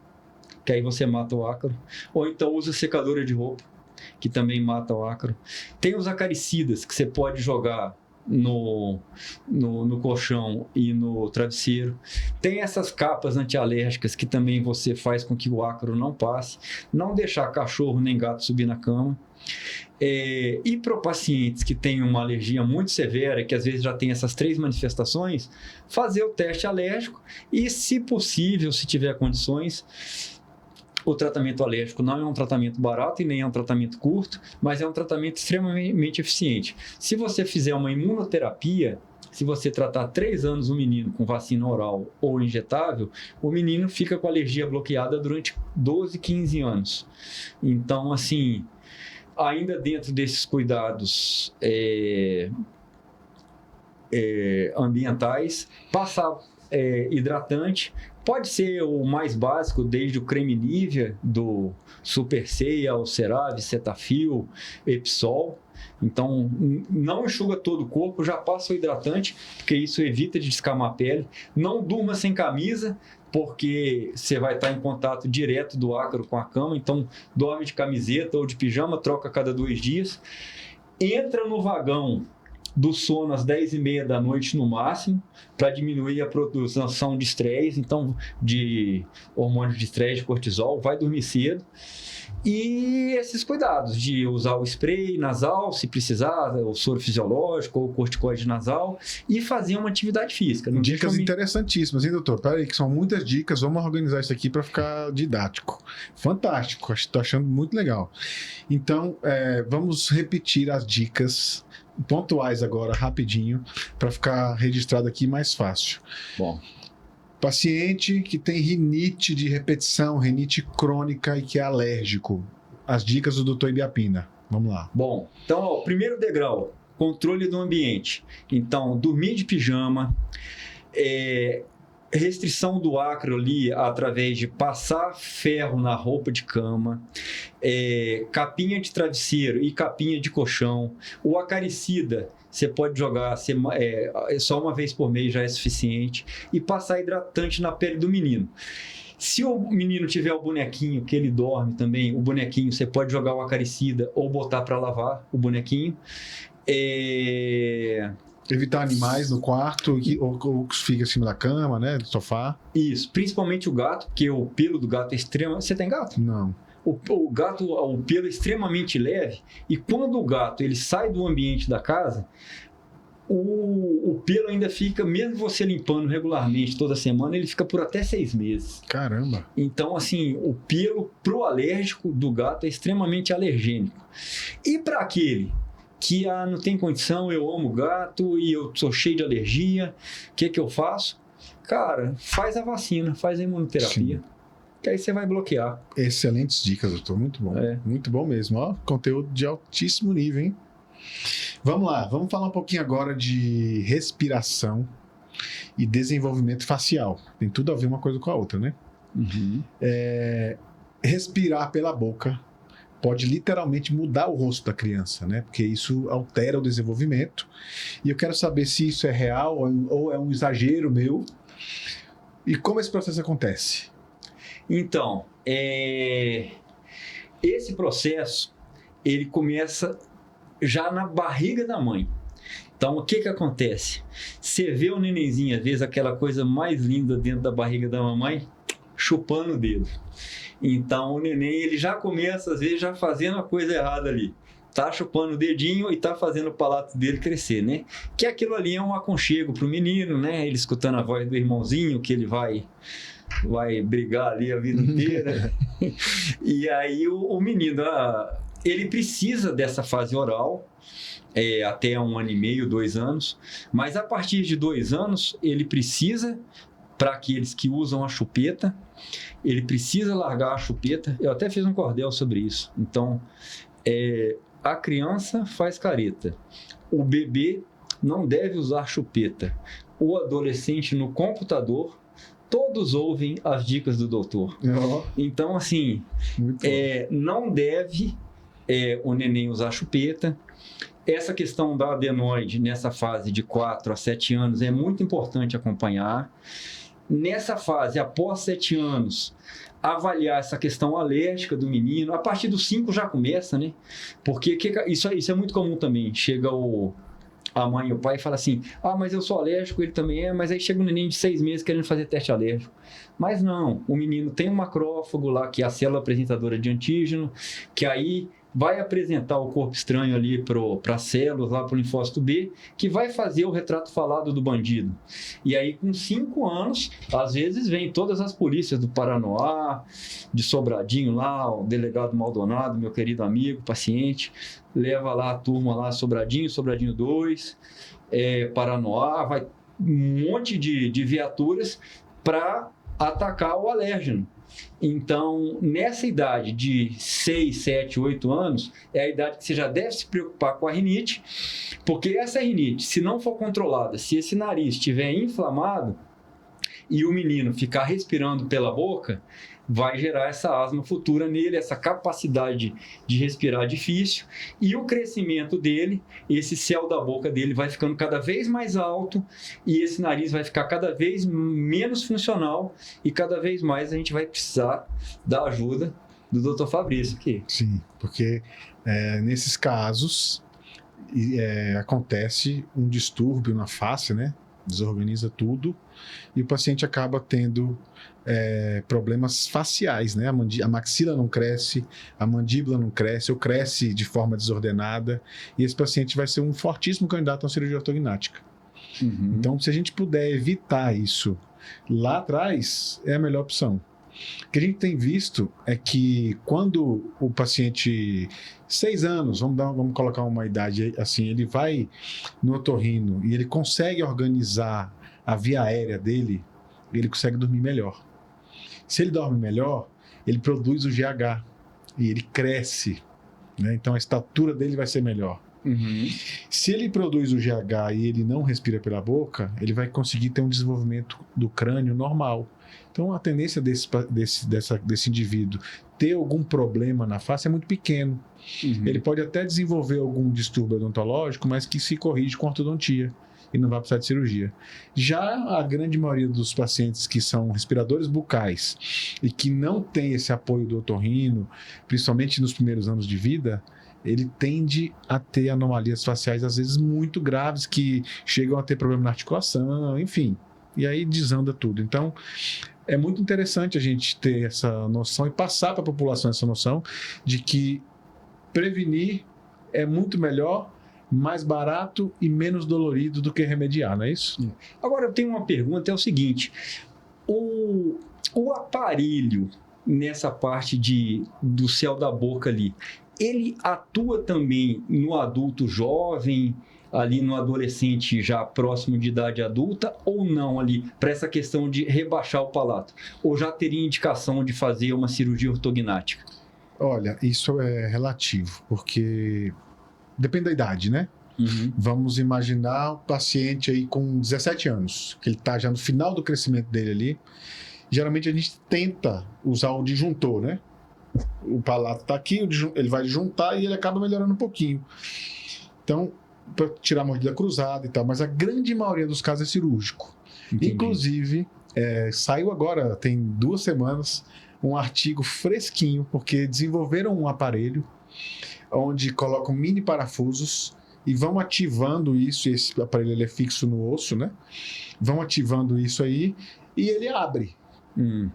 que aí você mata o ácaro. Ou então usa secadora de roupa, que também mata o ácaro. Tem os acaricidas que você pode jogar no colchão e no travesseiro. Tem essas capas antialérgicas que também você faz com que o ácaro não passe. Não deixar cachorro nem gato subir na cama. E para pacientes que têm uma alergia muito severa, que às vezes já tem essas 3 manifestações, fazer o teste alérgico e, se possível, se tiver condições, o tratamento alérgico não é um tratamento barato e nem é um tratamento curto, mas é um tratamento extremamente eficiente. Se você fizer uma imunoterapia, se você tratar 3 anos um menino com vacina oral ou injetável, o menino fica com a alergia bloqueada durante 12, 15 anos. Então, assim, ainda dentro desses cuidados ambientais, passar hidratante. Pode ser o mais básico, desde o creme Nivea, do Super Ceia, o CeraVe, Cetaphil, Episol. Então, não enxuga todo o corpo, já passa o hidratante, porque isso evita de descamar a pele. Não durma sem camisa, porque você vai estar em contato direto do ácaro com a cama. Então, dorme de camiseta ou de pijama, troca a cada 2 dias. Entra no vagão do sono às 10h30 da noite no máximo, para diminuir a produção de estresse, então de hormônios de estresse, de cortisol, vai dormir cedo. E esses cuidados de usar o spray nasal, se precisar, o soro fisiológico ou o corticoide nasal, e fazer uma atividade física. Não dicas interessantíssimas, hein, doutor? Peraí, que são muitas dicas, vamos organizar isso aqui para ficar didático. Fantástico, estou achando muito legal. Então, vamos repetir as dicas pontuais agora, rapidinho, para ficar registrado aqui mais fácil. Bom, Paciente que tem rinite de repetição, rinite crônica e que é alérgico. As dicas do Dr. Ibiapina. Vamos lá. bom, então, ó, primeiro degrau, controle do ambiente. Então, dormir de pijama, restrição do ácaro ali através de passar ferro na roupa de cama, capinha de travesseiro e capinha de colchão. O acaricida, você pode jogar só uma vez por mês já é suficiente. E passar hidratante na pele do menino. Se o menino tiver o bonequinho que ele dorme também, o bonequinho, você pode jogar o acaricida ou botar para lavar o bonequinho. Evitar animais no quarto ou que fica acima da cama, né? Do sofá. Isso, principalmente o gato, porque o pelo do gato é extremo. Você tem gato? Não. O gato, o pelo é extremamente leve, e quando o gato ele sai do ambiente da casa, o pelo ainda fica, mesmo você limpando regularmente toda semana, ele fica por até 6 meses. Caramba. Então, assim, o pelo pro alérgico do gato é extremamente alergênico. E para aquele que não tem condição, eu amo gato e eu sou cheio de alergia, o que eu faço? Cara, faz a vacina, faz a imunoterapia. Sim. Que aí você vai bloquear. Excelentes dicas, doutor. Muito bom. É. Muito bom mesmo. Ó, conteúdo de altíssimo nível, hein? Vamos lá. Vamos falar um pouquinho agora de respiração e desenvolvimento facial. Tem tudo a ver uma coisa com a outra, né? Uhum. Respirar pela boca pode literalmente mudar o rosto da criança, né? Porque isso altera o desenvolvimento. E eu quero saber se isso é real ou é um exagero meu. E como esse processo acontece? Então, esse processo, ele começa já na barriga da mãe. Então, o que acontece? Você vê o nenenzinho, às vezes, aquela coisa mais linda dentro da barriga da mamãe, chupando o dedo. Então, o neném, ele já começa, às vezes, já fazendo a coisa errada ali. Tá chupando o dedinho e tá fazendo o palato dele crescer, né? Que aquilo ali é um aconchego pro menino, né? Ele escutando a voz do irmãozinho, que ele vai brigar ali a vida inteira. E aí o menino, ele precisa dessa fase oral, até 1 ano e meio, 2 anos, mas a partir de 2 anos, ele precisa, para aqueles que usam a chupeta, ele precisa largar a chupeta. Eu até fiz um cordel sobre isso. Então, a criança faz careta, o bebê não deve usar chupeta, o adolescente no computador, todos ouvem as dicas do doutor. Oh. Então, assim, não deve o neném usar chupeta. Essa questão da adenoide nessa fase de 4 a 7 anos é muito importante acompanhar. Nessa fase, após 7 anos, avaliar essa questão alérgica do menino. A partir dos 5 já começa, né? Porque isso é muito comum também. Chega a mãe e o pai fala assim, mas eu sou alérgico, ele também é, mas aí chega um neném de 6 meses querendo fazer teste alérgico. Mas não, o menino tem um macrófago lá, que é a célula apresentadora de antígeno, que aí vai apresentar o corpo estranho ali para as células, lá para o linfócito B, que vai fazer o retrato falado do bandido. E aí, com 5 anos, às vezes vem todas as polícias do Paranoá, de Sobradinho lá, o delegado Maldonado, meu querido amigo, paciente, leva lá a turma lá, Sobradinho 2, Paranoá, vai um monte de viaturas para atacar o alérgeno. Então, nessa idade de 6, 7, 8 anos, é a idade que você já deve se preocupar com a rinite, porque essa rinite, se não for controlada, se esse nariz estiver inflamado e o menino ficar respirando pela boca, vai gerar essa asma futura nele, essa capacidade de respirar difícil, e o crescimento dele, esse céu da boca dele vai ficando cada vez mais alto, e esse nariz vai ficar cada vez menos funcional, e cada vez mais a gente vai precisar da ajuda do Dr. Fabrício aqui. Sim, porque nesses casos acontece um distúrbio na face, né? Desorganiza tudo, e o paciente acaba tendo problemas faciais, né? A maxila não cresce, a mandíbula não cresce, ou cresce de forma desordenada, e esse paciente vai ser um fortíssimo candidato a uma cirurgia ortognática. Uhum. Então, se a gente puder evitar isso lá atrás, é a melhor opção. O que a gente tem visto é que quando o paciente, 6 anos, vamos colocar uma idade assim, ele vai no otorrino e ele consegue organizar a via aérea dele, ele consegue dormir melhor. Se ele dorme melhor, ele produz o GH e ele cresce, né? Então a estatura dele vai ser melhor. Uhum. Se ele produz o GH e ele não respira pela boca, ele vai conseguir ter um desenvolvimento do crânio normal. Então a tendência desse indivíduo ter algum problema na face é muito pequeno. Uhum. Ele pode até desenvolver algum distúrbio odontológico, mas que se corrige com ortodontia e não vai precisar de cirurgia. Já a grande maioria dos pacientes que são respiradores bucais e que não tem esse apoio do otorrino, principalmente nos primeiros anos de vida, ele tende a ter anomalias faciais, às vezes, muito graves, que chegam a ter problema na articulação, enfim. E aí desanda tudo. Então, é muito interessante a gente ter essa noção e passar para a população essa noção de que prevenir é muito melhor, mais barato e menos dolorido do que remediar, não é isso? Agora, eu tenho uma pergunta, é o seguinte. O aparelho nessa parte do céu da boca ali, ele atua também no adulto jovem, ali no adolescente já próximo de idade adulta, ou não ali, para essa questão de rebaixar o palato? Ou já teria indicação de fazer uma cirurgia ortognática? Olha, isso é relativo, porque depende da idade, né? Uhum. Vamos imaginar o paciente aí com 17 anos, que ele está já no final do crescimento dele ali. Geralmente a gente tenta usar o disjuntor, né? O palato está aqui, ele vai juntar e ele acaba melhorando um pouquinho. Então, para tirar a mordida cruzada e tal, mas a grande maioria dos casos é cirúrgico. Entendi. Inclusive, saiu agora, tem 2 semanas, um artigo fresquinho, porque desenvolveram um aparelho onde colocam mini parafusos e vão ativando isso, e esse aparelho ele é fixo no osso, né? Vão ativando isso aí e ele abre.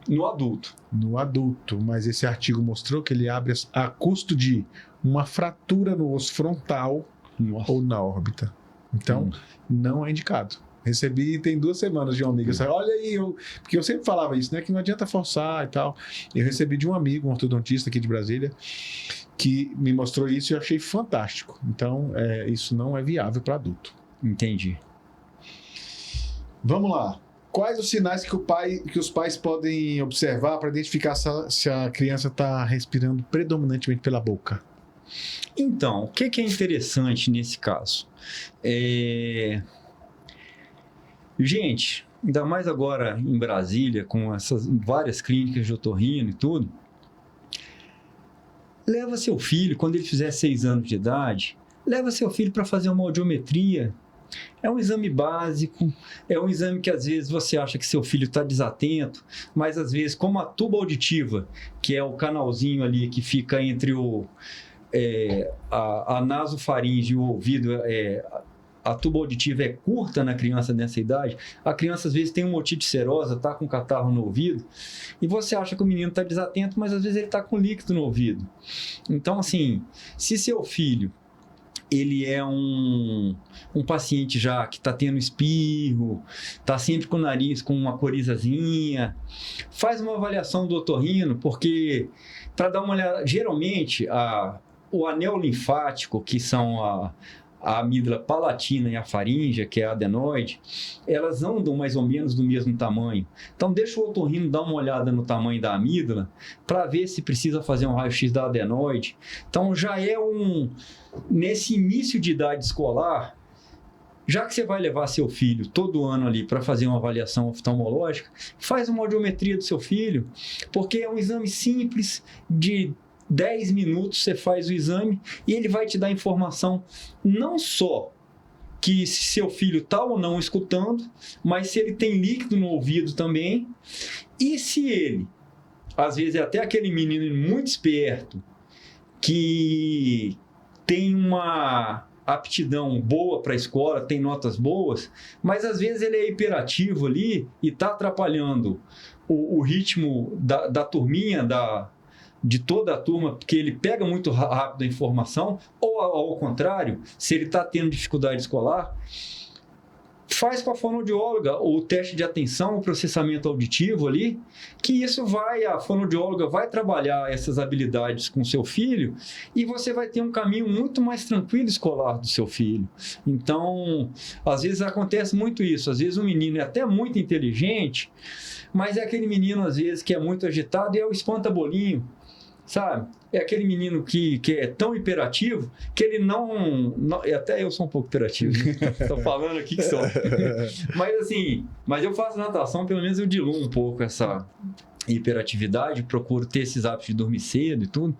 No adulto. No adulto, mas esse artigo mostrou que ele abre a custo de uma fratura no osso frontal. Nossa. Ou na órbita. Então, não é indicado. Recebi tem 2 semanas de um amigo. Olha aí, porque eu sempre falava isso, né? Que não adianta forçar e tal. Eu recebi de um amigo, um ortodontista aqui de Brasília, que me mostrou isso e eu achei fantástico. Então, isso não é viável para adulto. Entendi. Vamos lá. Quais os sinais que os pais podem observar para identificar se a criança está respirando predominantemente pela boca? Então, o que é interessante nesse caso? Gente, ainda mais agora em Brasília, com essas várias clínicas de otorrino e tudo, leva seu filho, quando ele fizer 6 anos de idade, leva seu filho para fazer uma audiometria. É um exame básico, é um exame que às vezes você acha que seu filho está desatento, mas às vezes, como a tuba auditiva, que é o canalzinho ali que fica entre a nasofaringe e o ouvido, a tuba auditiva é curta na criança nessa idade, a criança às vezes tem uma otite serosa, está com catarro no ouvido, e você acha que o menino está desatento, mas às vezes ele está com líquido no ouvido. Então, assim, se seu filho ele é um paciente já que está tendo espirro, está sempre com o nariz com uma corizazinha, faz uma avaliação do otorrino, porque para dar uma olhada, geralmente o anel linfático, que são a amígdala palatina e a faríngea, que é a adenoide, elas andam mais ou menos do mesmo tamanho. Então, deixa o otorrino dar uma olhada no tamanho da amígdala para ver se precisa fazer um raio-x da adenoide. Então, já é nesse início de idade escolar, já que você vai levar seu filho todo ano ali para fazer uma avaliação oftalmológica, faz uma audiometria do seu filho, porque é um exame simples de 10 minutos, você faz o exame e ele vai te dar informação não só que se seu filho está ou não escutando, mas se ele tem líquido no ouvido também, e se ele, às vezes é até aquele menino muito esperto, que tem uma aptidão boa para a escola, tem notas boas, mas às vezes ele é hiperativo ali e está atrapalhando o ritmo da turminha, de toda a turma, porque ele pega muito rápido a informação, ou ao contrário, se ele está tendo dificuldade escolar, faz com a fonoaudióloga o teste de atenção, o processamento auditivo ali, que a fonoaudióloga vai trabalhar essas habilidades com seu filho e você vai ter um caminho muito mais tranquilo escolar do seu filho. Então, às vezes acontece muito isso, às vezes o menino é até muito inteligente, mas é aquele menino, às vezes, que é muito agitado e é o espanta-bolinho, sabe? É aquele menino que é tão hiperativo que ele não... Até eu sou um pouco hiperativo, estou falando aqui que sou. Mas eu faço natação, pelo menos eu diluo um pouco essa hiperatividade, procuro ter esses hábitos de dormir cedo e tudo.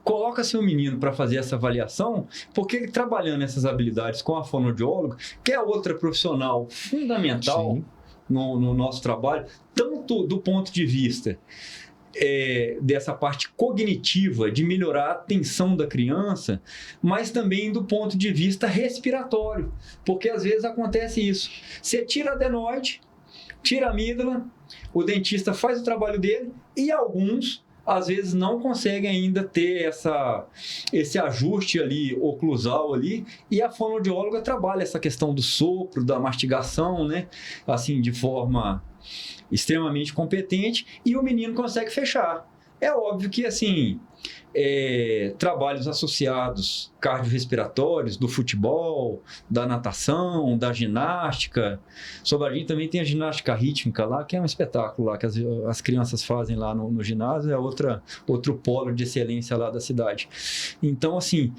Coloca seu menino para fazer essa avaliação, porque ele trabalhando essas habilidades com a fonoaudióloga, que é outra profissional fundamental no nosso trabalho, tanto do ponto de vista dessa parte cognitiva, de melhorar a atenção da criança, mas também do ponto de vista respiratório, porque às vezes acontece isso. Você tira a adenoide, tira a amígdala, o dentista faz o trabalho dele e alguns às vezes não conseguem ainda ter esse ajuste ali oclusal ali, e a fonoaudióloga trabalha essa questão do sopro, da mastigação, né? Assim, de forma extremamente competente, e o menino consegue fechar. É óbvio que, assim, trabalhos associados cardiorrespiratórios, do futebol, da natação, da ginástica. Sobradinho também tem a ginástica rítmica lá, que é um espetáculo lá, que as crianças fazem lá no ginásio, é outro polo de excelência lá da cidade. Então, assim,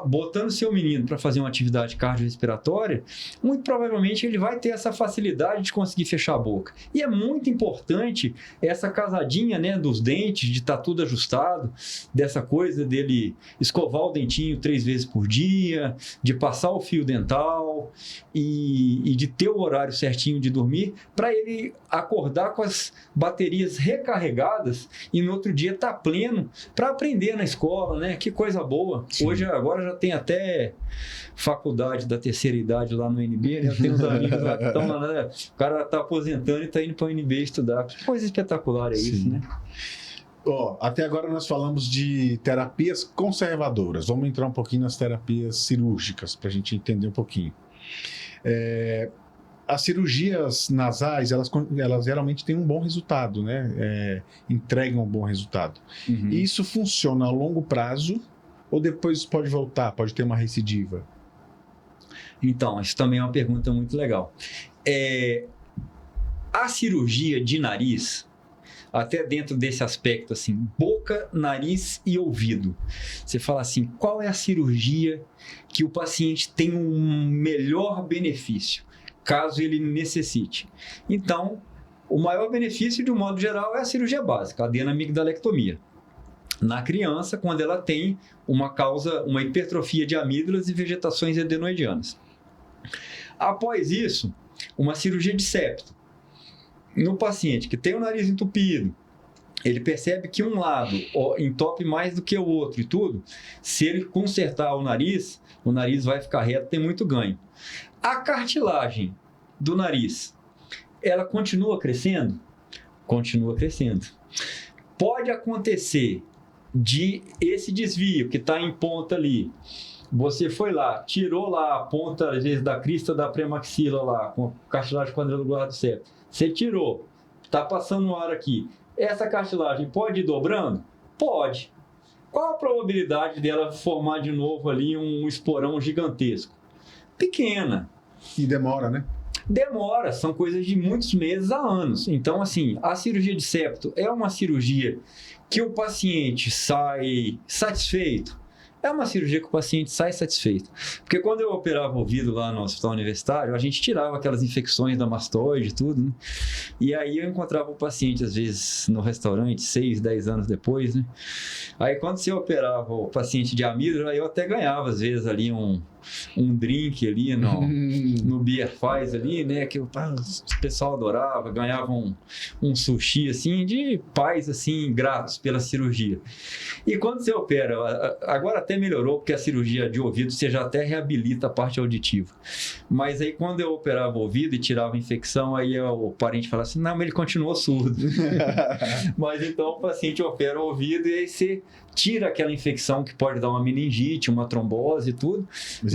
botando seu menino para fazer uma atividade cardiorrespiratória, muito provavelmente ele vai ter essa facilidade de conseguir fechar a boca. E é muito importante essa casadinha, né, dos dentes, de estar tudo ajustado, dessa coisa dele escovar o dentinho 3 vezes por dia, de passar o fio dental e de ter o horário certinho de dormir, para ele acordar com as baterias recarregadas e no outro dia estar pleno para aprender na escola, né? Que coisa boa. Sim. Agora já tem até faculdade da terceira idade lá no NB, né? Tem uns amigos lá que estão lá, né? O cara está aposentando e está indo para o NB estudar. Que coisa espetacular é isso, né? Até agora nós falamos de terapias conservadoras. Vamos entrar um pouquinho nas terapias cirúrgicas para a gente entender um pouquinho. As cirurgias nasais, elas geralmente têm um bom resultado, né? Entregam um bom resultado. Uhum. E isso funciona a longo prazo ou depois pode voltar, pode ter uma recidiva? Então, isso também é uma pergunta muito legal. A cirurgia de nariz, até dentro desse aspecto, assim, boca, nariz e ouvido. Você fala assim, qual é a cirurgia que o paciente tem um melhor benefício, caso ele necessite? Então, o maior benefício, de um modo geral, é a cirurgia básica, a adenamigdalectomia. Na criança, quando ela tem uma hipertrofia de amígdalas e vegetações adenoidianas. Após isso, uma cirurgia de septo. No paciente que tem o nariz entupido, ele percebe que um lado entope mais do que o outro e tudo, se ele consertar o nariz vai ficar reto, tem muito ganho. A cartilagem do nariz, ela continua crescendo? Continua crescendo. Pode acontecer de esse desvio que está em ponta ali, você foi lá, tirou lá a ponta, às vezes, da crista da premaxila lá, com a cartilagem quadrilangular do septo. Você tirou, está passando o ar aqui. Essa cartilagem pode ir dobrando? Pode. Qual a probabilidade dela formar de novo ali um esporão gigantesco? Pequena. E demora, né? Demora, são coisas de muitos meses a anos. Então, assim, a cirurgia de septo é uma cirurgia que o paciente sai satisfeito. É uma cirurgia que o paciente sai satisfeito. Porque quando eu operava o ouvido lá no hospital universitário, a gente tirava aquelas infecções da mastoide e tudo, né? E aí eu encontrava o paciente, às vezes, no restaurante, 6, 10 anos depois, né? Aí quando você operava o paciente de amígdala, eu até ganhava, às vezes, ali um drink ali no Beer Faz ali, né? Que o pessoal adorava, ganhava um sushi, assim, de pais, assim, gratos pela cirurgia. E quando você opera, agora até melhorou, porque a cirurgia de ouvido você já até reabilita a parte auditiva. Mas aí quando eu operava o ouvido e tirava a infecção, aí o parente falava assim, não, mas ele continuou surdo. Mas então o paciente opera o ouvido e aí você tira aquela infecção que pode dar uma meningite, uma trombose e tudo,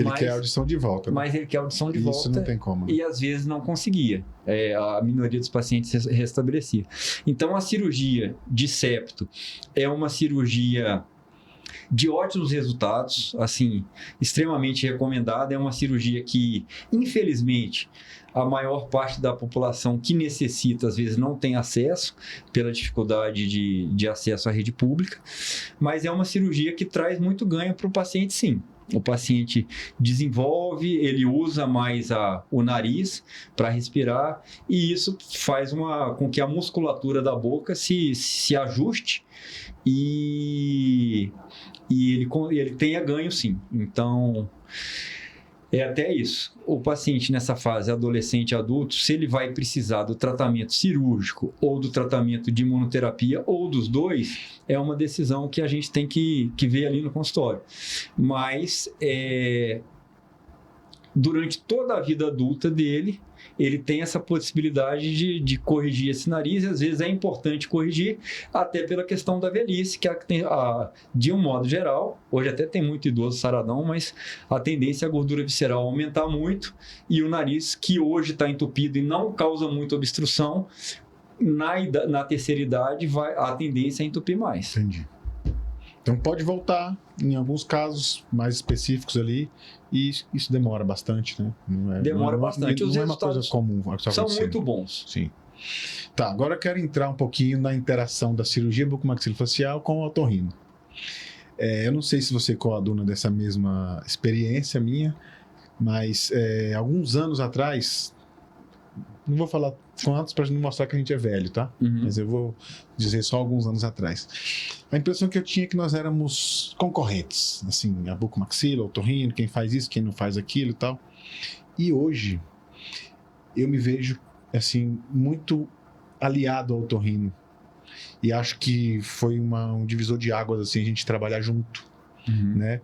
Mas ele quer a audição de volta. Né? Mas ele quer a audição de volta. Isso não tem como. Né? E às vezes não conseguia. A minoria dos pacientes restabelecia. Então, a cirurgia de septo é uma cirurgia de ótimos resultados, assim, extremamente recomendada. É uma cirurgia que, infelizmente, a maior parte da população que necessita, às vezes, não tem acesso, pela dificuldade de acesso à rede pública, mas é uma cirurgia que traz muito ganho para o paciente, sim. O paciente desenvolve, ele usa mais o nariz para respirar, e isso faz com que a musculatura da boca se ajuste e ele tenha ganho, sim. Então, é até isso. O paciente nessa fase adolescente e adulto, se ele vai precisar do tratamento cirúrgico ou do tratamento de imunoterapia ou dos dois, é uma decisão que a gente tem que ver ali no consultório. Mas, durante toda a vida adulta dele, ele tem essa possibilidade de corrigir esse nariz, e às vezes é importante corrigir, até pela questão da velhice, que de um modo geral, hoje até tem muito idoso saradão, mas a tendência é a gordura visceral aumentar muito, e o nariz, que hoje está entupido e não causa muita obstrução, na terceira idade, a tendência é entupir mais. Entendi. Então pode voltar, em alguns casos mais específicos ali, e isso demora bastante, né? Demora bastante. Os não é uma coisa comum. São muito bons. Sim. Tá, agora eu quero entrar um pouquinho na interação da cirurgia bucomaxilofacial com o otorrino. Eu não sei se você coaduna dessa mesma experiência minha, mas alguns anos atrás, não vou falar quantos para não mostrar que a gente é velho, tá? Uhum. Mas eu vou dizer só alguns anos atrás. A impressão que eu tinha é que nós éramos concorrentes, assim, a bucomaxila, o otorrino, quem faz isso, quem não faz aquilo e tal. E hoje eu me vejo assim muito aliado ao otorrino. E acho que foi um divisor de águas assim, a gente trabalhar junto, né?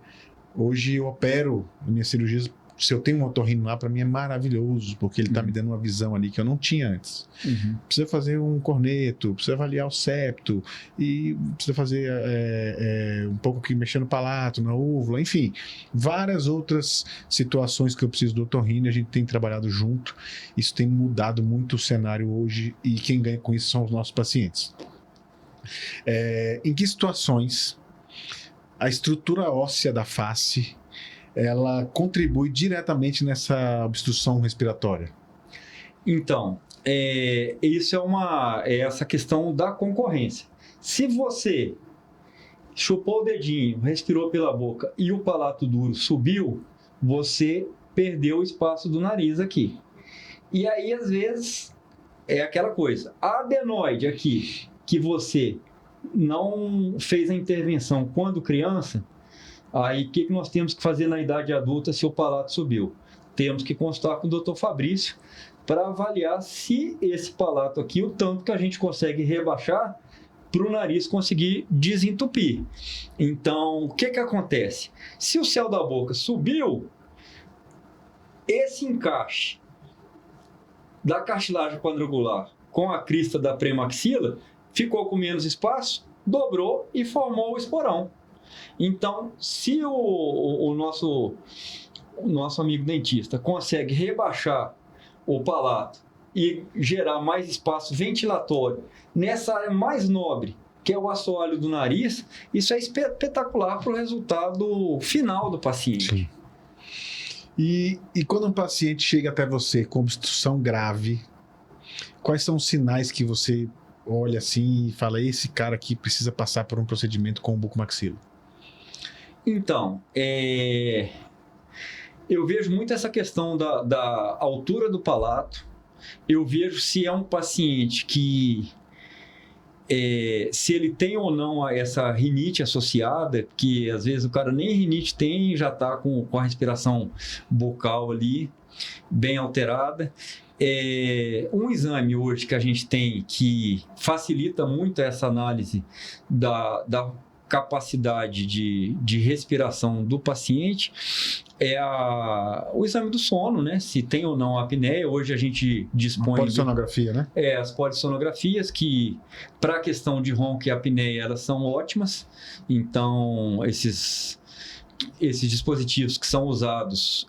Hoje eu opero minhas cirurgias. Se eu tenho um otorrino lá, para mim é maravilhoso, porque ele está me dando uma visão ali que eu não tinha antes. Precisa fazer um corneto, precisa avaliar o septo, e precisa fazer um pouco aqui mexendo no palato, na úvula, enfim. Várias outras situações que eu preciso do otorrino, a gente tem trabalhado junto. Isso tem mudado muito o cenário hoje, e quem ganha com isso são os nossos pacientes. Em que situações a estrutura óssea da face ela contribui diretamente nessa obstrução respiratória? Então, isso é essa questão da concorrência. Se você chupou o dedinho, respirou pela boca e o palato duro subiu, você perdeu o espaço do nariz aqui. E aí, às vezes, é aquela coisa. A adenoide aqui, que você não fez a intervenção quando criança, aí, o que nós temos que fazer na idade adulta se o palato subiu? Temos que consultar com o Dr. Fabrício para avaliar se esse palato aqui, o tanto que a gente consegue rebaixar para o nariz conseguir desentupir. Então, o que acontece? Se o céu da boca subiu, esse encaixe da cartilagem quadrangular com a crista da premaxila ficou com menos espaço, dobrou e formou o esporão. Então, se o nosso amigo dentista consegue rebaixar o palato e gerar mais espaço ventilatório nessa área mais nobre, que é o assoalho do nariz, isso é espetacular para o resultado final do paciente. Sim. E quando um paciente chega até você com obstrução grave, quais são os sinais que você olha assim e fala, esse cara aqui precisa passar por um procedimento com o bucomaxilo? Então, eu vejo muito essa questão da altura do palato. Eu vejo se é um paciente que, se ele tem ou não essa rinite associada, que às vezes o cara nem rinite tem e já está com a respiração bucal ali bem alterada. Um exame hoje que a gente tem que facilita muito essa análise da capacidade de respiração do paciente é o exame do sono, né? Se tem ou não apneia. Hoje a gente dispõe... Polissonografia, né? As polissonografias que, para a questão de ronco e apneia, elas são ótimas. Então, esses dispositivos que são usados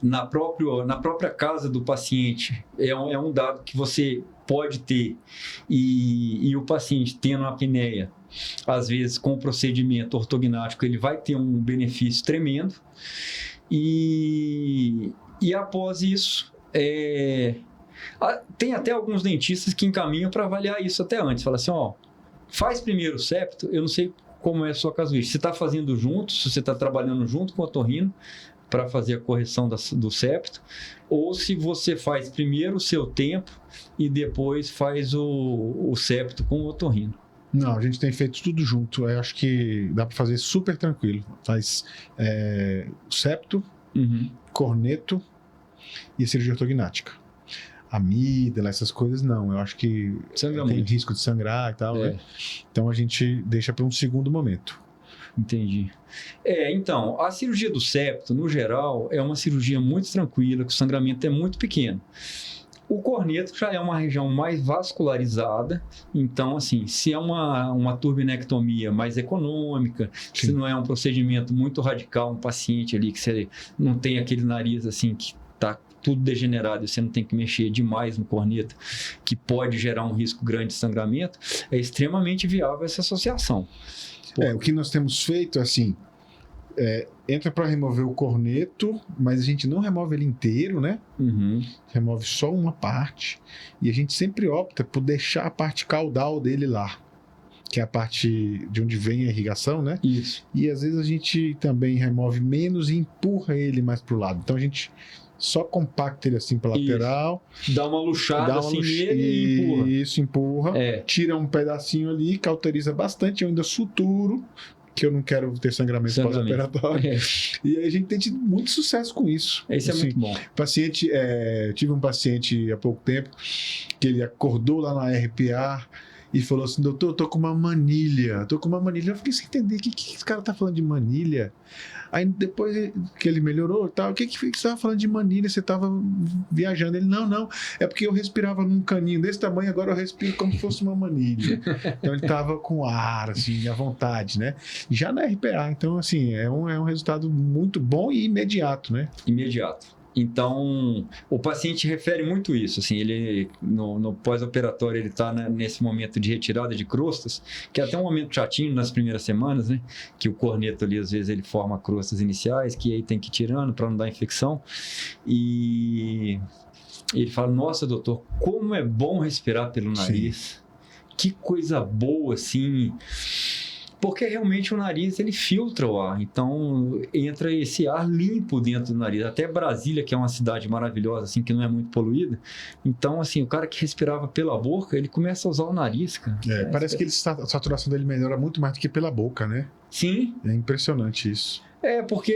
na própria casa do paciente, é um dado que você pode ter, e o paciente tendo uma apneia, às vezes com o procedimento ortognático, ele vai ter um benefício tremendo, e após isso, tem até alguns dentistas que encaminham para avaliar isso até antes, fala assim, faz primeiro o septo, eu não sei como é a sua casuística, você está fazendo junto, se você está trabalhando junto com o otorrino, para fazer a correção do septo, ou se você faz primeiro o seu tempo e depois faz o septo com o otorrino. Não, a gente tem feito tudo junto. Eu acho que dá para fazer super tranquilo. Faz septo, corneto e a cirurgia ortognática. Amígdala, essas coisas, não. Eu acho que tem risco de sangrar e tal, né? Então a gente deixa para um segundo momento. Entendi. Então, a cirurgia do septo, no geral, é uma cirurgia muito tranquila, que o sangramento é muito pequeno. O corneto já é uma região mais vascularizada, então, assim, se é uma turbinectomia mais econômica, sim, se não é um procedimento muito radical, um paciente ali que você não tem aquele nariz, assim, que está tudo degenerado e você não tem que mexer demais no corneto, que pode gerar um risco grande de sangramento, é extremamente viável essa associação. O que nós temos feito, assim, entra para remover o corneto, mas a gente não remove ele inteiro, né? Remove só uma parte. E a gente sempre opta por deixar a parte caudal dele lá, que é a parte de onde vem a irrigação, né? Isso. E às vezes a gente também remove menos e empurra ele mais para o lado. Então a gente só compacta ele assim para lateral. Dá uma luxada assim nele e empurra. Isso, empurra. Tira um pedacinho ali, cauteriza bastante. Eu ainda suturo, que eu não quero ter sangramento pós-operatório. E aí a gente tem tido muito sucesso com isso. Isso assim, é muito bom. Tive um paciente há pouco tempo que ele acordou lá na RPA e falou assim, doutor, eu tô com uma manilha. Eu fiquei sem entender, o que esse cara tá falando de manilha? Aí depois que ele melhorou, tal, o que você estava falando de manilha? Você estava viajando? Ele, não, é porque eu respirava num caninho desse tamanho, agora eu respiro como se fosse uma manilha. Então ele estava com ar, assim, à vontade, né? Já na RPA, então assim, é um resultado muito bom e imediato, né? Imediato. Então, o paciente refere muito isso, assim, ele no pós-operatório ele está nesse momento de retirada de crostas, que é até um momento chatinho nas primeiras semanas, né, que o corneto ali às vezes ele forma crostas iniciais, que aí tem que ir tirando para não dar infecção, e ele fala, nossa doutor, como é bom respirar pelo nariz, sim, que coisa boa, assim, porque realmente o nariz ele filtra o ar, então entra esse ar limpo dentro do nariz. Até Brasília, que é uma cidade maravilhosa, assim, que não é muito poluída, então assim, o cara que respirava pela boca, ele começa a usar o nariz, cara. Parece que a saturação dele melhora muito mais do que pela boca, né? Sim. É impressionante isso. Porque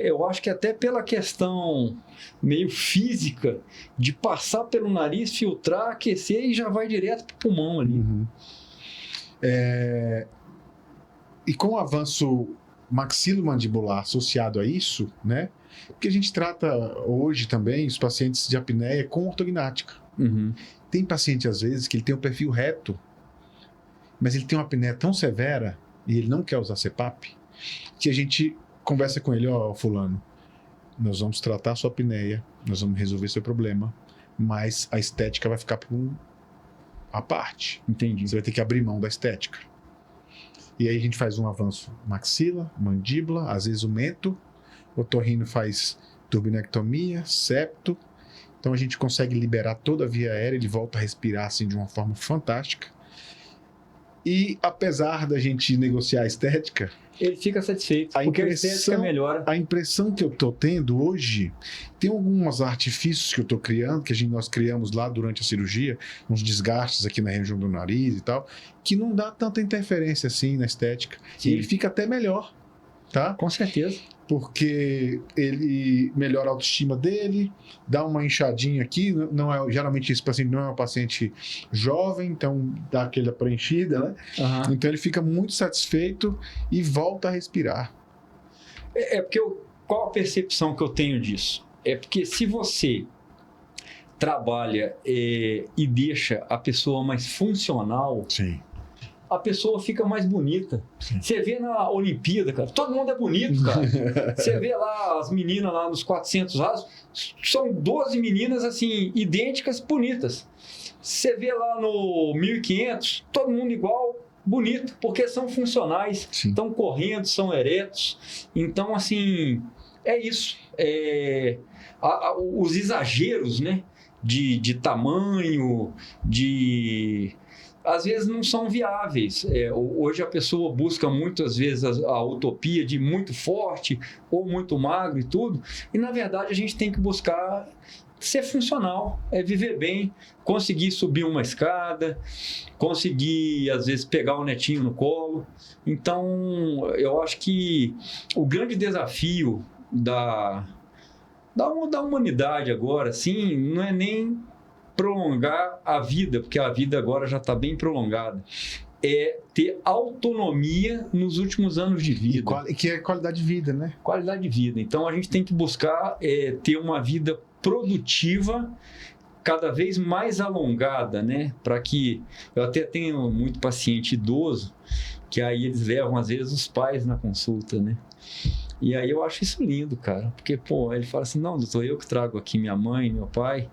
eu acho que até pela questão meio física de passar pelo nariz, filtrar, aquecer e já vai direto pro pulmão ali. E com o avanço maxilomandibular associado a isso, né? Porque a gente trata hoje também os pacientes de apneia com ortognática. Tem paciente, às vezes, que ele tem um perfil reto, mas ele tem uma apneia tão severa e ele não quer usar CPAP, que a gente conversa com ele, fulano, nós vamos tratar a sua apneia, nós vamos resolver seu problema, mas a estética vai ficar por a parte. Entendi. Você vai ter que abrir mão da estética. E aí a gente faz um avanço maxila, mandíbula, às vezes o mento, o otorrino faz turbinectomia, septo. Então a gente consegue liberar toda a via aérea, ele volta a respirar assim de uma forma fantástica. E apesar da gente negociar a estética, ele fica satisfeito, porque a estética melhora. A impressão que eu estou tendo hoje, tem alguns artifícios que eu estou criando, que nós criamos lá durante a cirurgia, uns desgastes aqui na região do nariz e tal, que não dá tanta interferência assim na estética. Sim. E ele fica até melhor, tá? Com certeza. Porque ele melhora a autoestima dele, dá uma inchadinha aqui, geralmente esse paciente não é um paciente jovem, então dá aquela preenchida, né? Então ele fica muito satisfeito e volta a respirar. Porque qual a percepção que eu tenho disso? É porque se você trabalha e deixa a pessoa mais funcional, sim, a pessoa fica mais bonita. Você vê na Olimpíada, cara, todo mundo é bonito, cara. Você vê lá as meninas lá nos 400 rasos, são 12 meninas, assim, idênticas, bonitas. Você vê lá no 1500, todo mundo igual, bonito, porque são funcionais, estão correndo, são eretos. Então, assim, é isso. Os exageros, né, de tamanho, às vezes não são viáveis. Hoje a pessoa busca muitas vezes a utopia de muito forte ou muito magro e tudo, e na verdade a gente tem que buscar ser funcional, viver bem, conseguir subir uma escada, conseguir às vezes pegar o netinho no colo. Então eu acho que o grande desafio da humanidade agora, assim, não é nem prolongar a vida, porque a vida agora já está bem prolongada, é ter autonomia nos últimos anos de vida. Que é qualidade de vida, né? Qualidade de vida. Então a gente tem que buscar ter uma vida produtiva, cada vez mais alongada, né? Para que... Eu até tenho muito paciente idoso, que aí eles levam, às vezes, os pais na consulta, né? E aí eu acho isso lindo, cara. Porque, pô, ele fala assim, não, doutor, eu que trago aqui minha mãe, meu pai...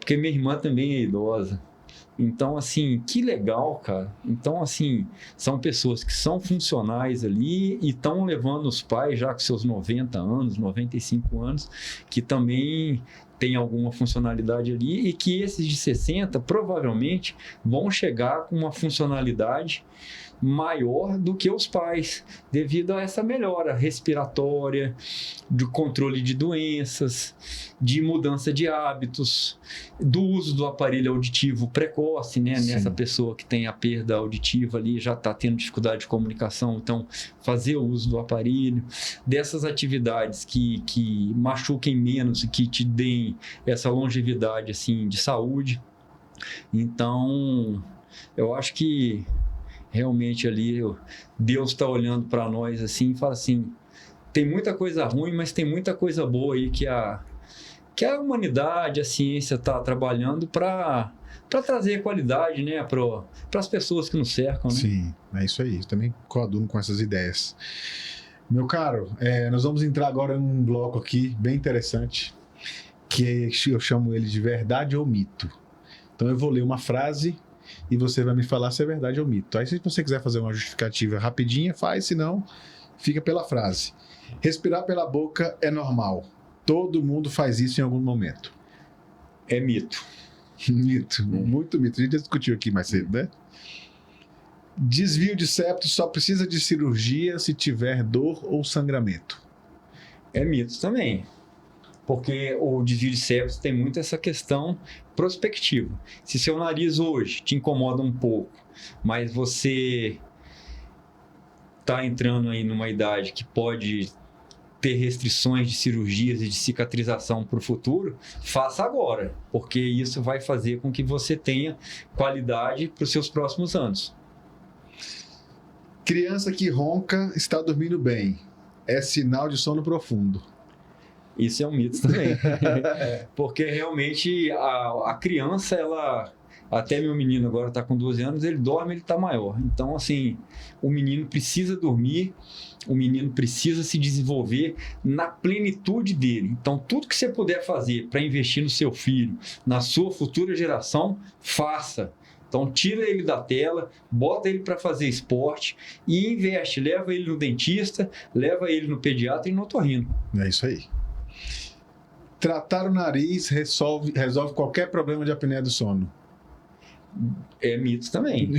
porque minha irmã também é idosa. Então, assim, que legal, cara. Então, assim, são pessoas que são funcionais ali e estão levando os pais já com seus 90 anos, 95 anos, que também tem alguma funcionalidade ali e que esses de 60 provavelmente vão chegar com uma funcionalidade maior do que os pais, devido a essa melhora respiratória, de controle de doenças, de mudança de hábitos, do uso do aparelho auditivo precoce, né? Nessa pessoa que tem a perda auditiva ali, já está tendo dificuldade de comunicação, então fazer o uso do aparelho, dessas atividades que machuquem menos e que te deem essa longevidade assim, de saúde. Então, eu acho que realmente ali Deus está olhando para nós assim e fala assim, tem muita coisa ruim, mas tem muita coisa boa aí que a humanidade, a ciência está trabalhando para trazer qualidade, né, para as pessoas que nos cercam, né? Sim, é isso aí. Eu também coaduno com essas ideias. Meu caro, nós vamos entrar agora em um bloco aqui bem interessante, que eu chamo ele de verdade ou mito. Então eu vou ler uma frase e você vai me falar se é verdade ou mito. Aí se você quiser fazer uma justificativa rapidinha, faz, senão fica pela frase. Respirar pela boca é normal. Todo mundo faz isso em algum momento. É mito. Mito, muito mito. A gente já discutiu aqui mais cedo, né? Desvio de septo só precisa de cirurgia se tiver dor ou sangramento. É mito também. Porque o desvio de septo tem muito essa questão prospectiva. Se seu nariz hoje te incomoda um pouco, mas você está entrando aí numa idade que pode ter restrições de cirurgias e de cicatrização para o futuro, faça agora, porque isso vai fazer com que você tenha qualidade para os seus próximos anos. Criança que ronca está dormindo bem. É sinal de sono profundo. Isso é um mito também. Porque realmente a criança, ela... Até meu menino agora está com 12 anos, ele dorme, ele está maior. Então, assim, o menino precisa dormir, o menino precisa se desenvolver na plenitude dele. Então, tudo que você puder fazer para investir no seu filho, na sua futura geração, faça. Então, tira ele da tela, bota ele para fazer esporte e investe. Leva ele no dentista, leva ele no pediatra e no otorrino. É isso aí. Tratar o nariz resolve qualquer problema de apneia do sono. É mito também.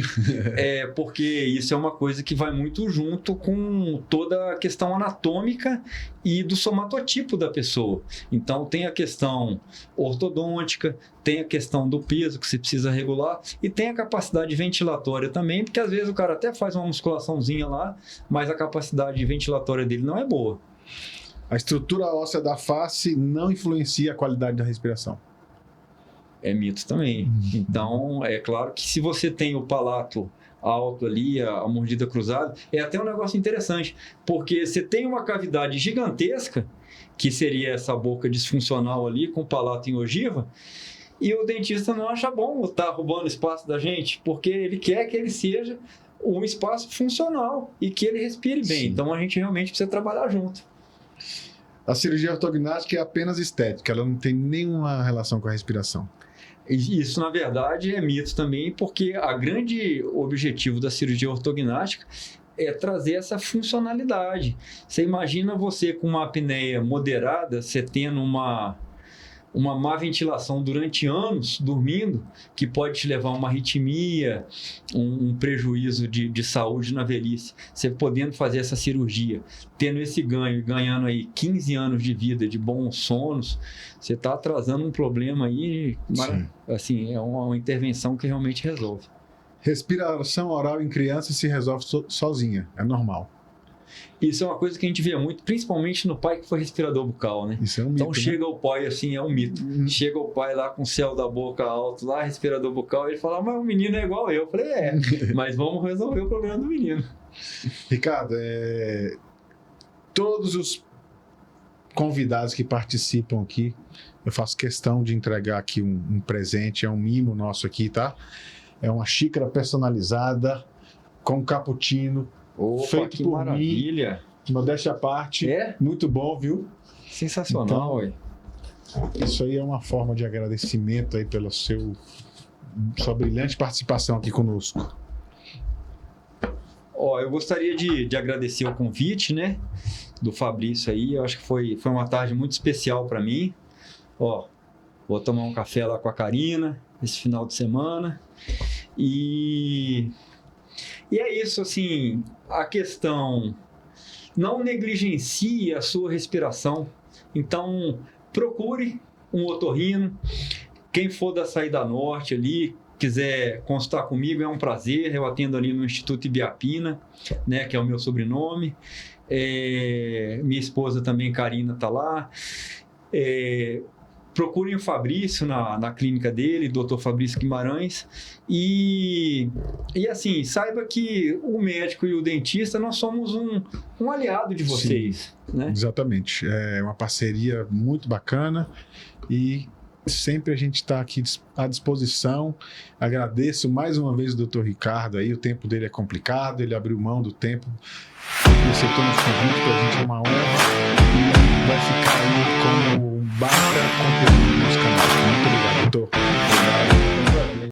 Porque isso é uma coisa que vai muito junto com toda a questão anatômica e do somatotipo da pessoa. Então tem a questão ortodôntica, tem a questão do peso que você precisa regular e tem a capacidade ventilatória também, porque às vezes o cara até faz uma musculaçãozinha lá, mas a capacidade ventilatória dele não é boa. A estrutura óssea da face não influencia a qualidade da respiração. É mito também. Então, é claro que se você tem o palato alto ali, a mordida cruzada, é até um negócio interessante, porque você tem uma cavidade gigantesca, que seria essa boca disfuncional ali, com o palato em ogiva, e o dentista não acha bom estar roubando espaço da gente, porque ele quer que ele seja um espaço funcional e que ele respire bem. Sim. Então a gente realmente precisa trabalhar junto. A cirurgia ortognática é apenas estética, ela não tem nenhuma relação com a respiração. Isso, na verdade, é mito também, porque o grande objetivo da cirurgia ortognática é trazer essa funcionalidade. Você imagina você com uma apneia moderada, você tendo uma má ventilação durante anos, dormindo, que pode te levar a uma arritmia, um prejuízo de saúde na velhice. Você podendo fazer essa cirurgia, tendo esse ganho, ganhando aí 15 anos de vida, de bons sonos, você está atrasando um problema aí, assim, é uma intervenção que realmente resolve. Respiração oral em criança se resolve sozinha, é normal. Isso é uma coisa que a gente vê muito, principalmente no pai que foi respirador bucal, né? Isso é um mito, então chega o pai assim, é um mito. Chega o pai lá com o céu da boca alto, lá respirador bucal, ele fala, mas o menino é igual eu. Eu falei, mas vamos resolver o problema do menino. Ricardo, todos os convidados que participam aqui, eu faço questão de entregar aqui um presente, é um mimo nosso aqui, tá? É uma xícara personalizada com cappuccino. Opa, feito que por maravilha! Mim, modéstia à parte, muito bom, viu? Sensacional, então, isso aí é uma forma de agradecimento aí pela sua brilhante participação aqui conosco. Eu gostaria de agradecer o convite, né, do Fabrício aí. Eu acho que foi uma tarde muito especial para mim. Vou tomar um café lá com a Karina esse final de semana. E é isso, assim, a questão, não negligencie a sua respiração. Então, procure um otorrino. Quem for da Saída Norte ali, quiser consultar comigo, é um prazer. Eu atendo ali no Instituto Ibiapina, né, que é o meu sobrenome. Minha esposa também, Karina, está lá. Procurem o Fabrício na clínica dele, Dr. Fabrício Guimarães, e assim, saiba que o médico e o dentista, nós somos um aliado de vocês. Sim, né? Exatamente, é uma parceria muito bacana e sempre a gente está aqui à disposição. Agradeço mais uma vez o Dr. Ricardo aí, o tempo dele é complicado, ele abriu mão do tempo, aceitou nosso convite, para a gente é uma honra e vai ficar aí como baita conteúdo nos canais. Muito obrigado, doutor.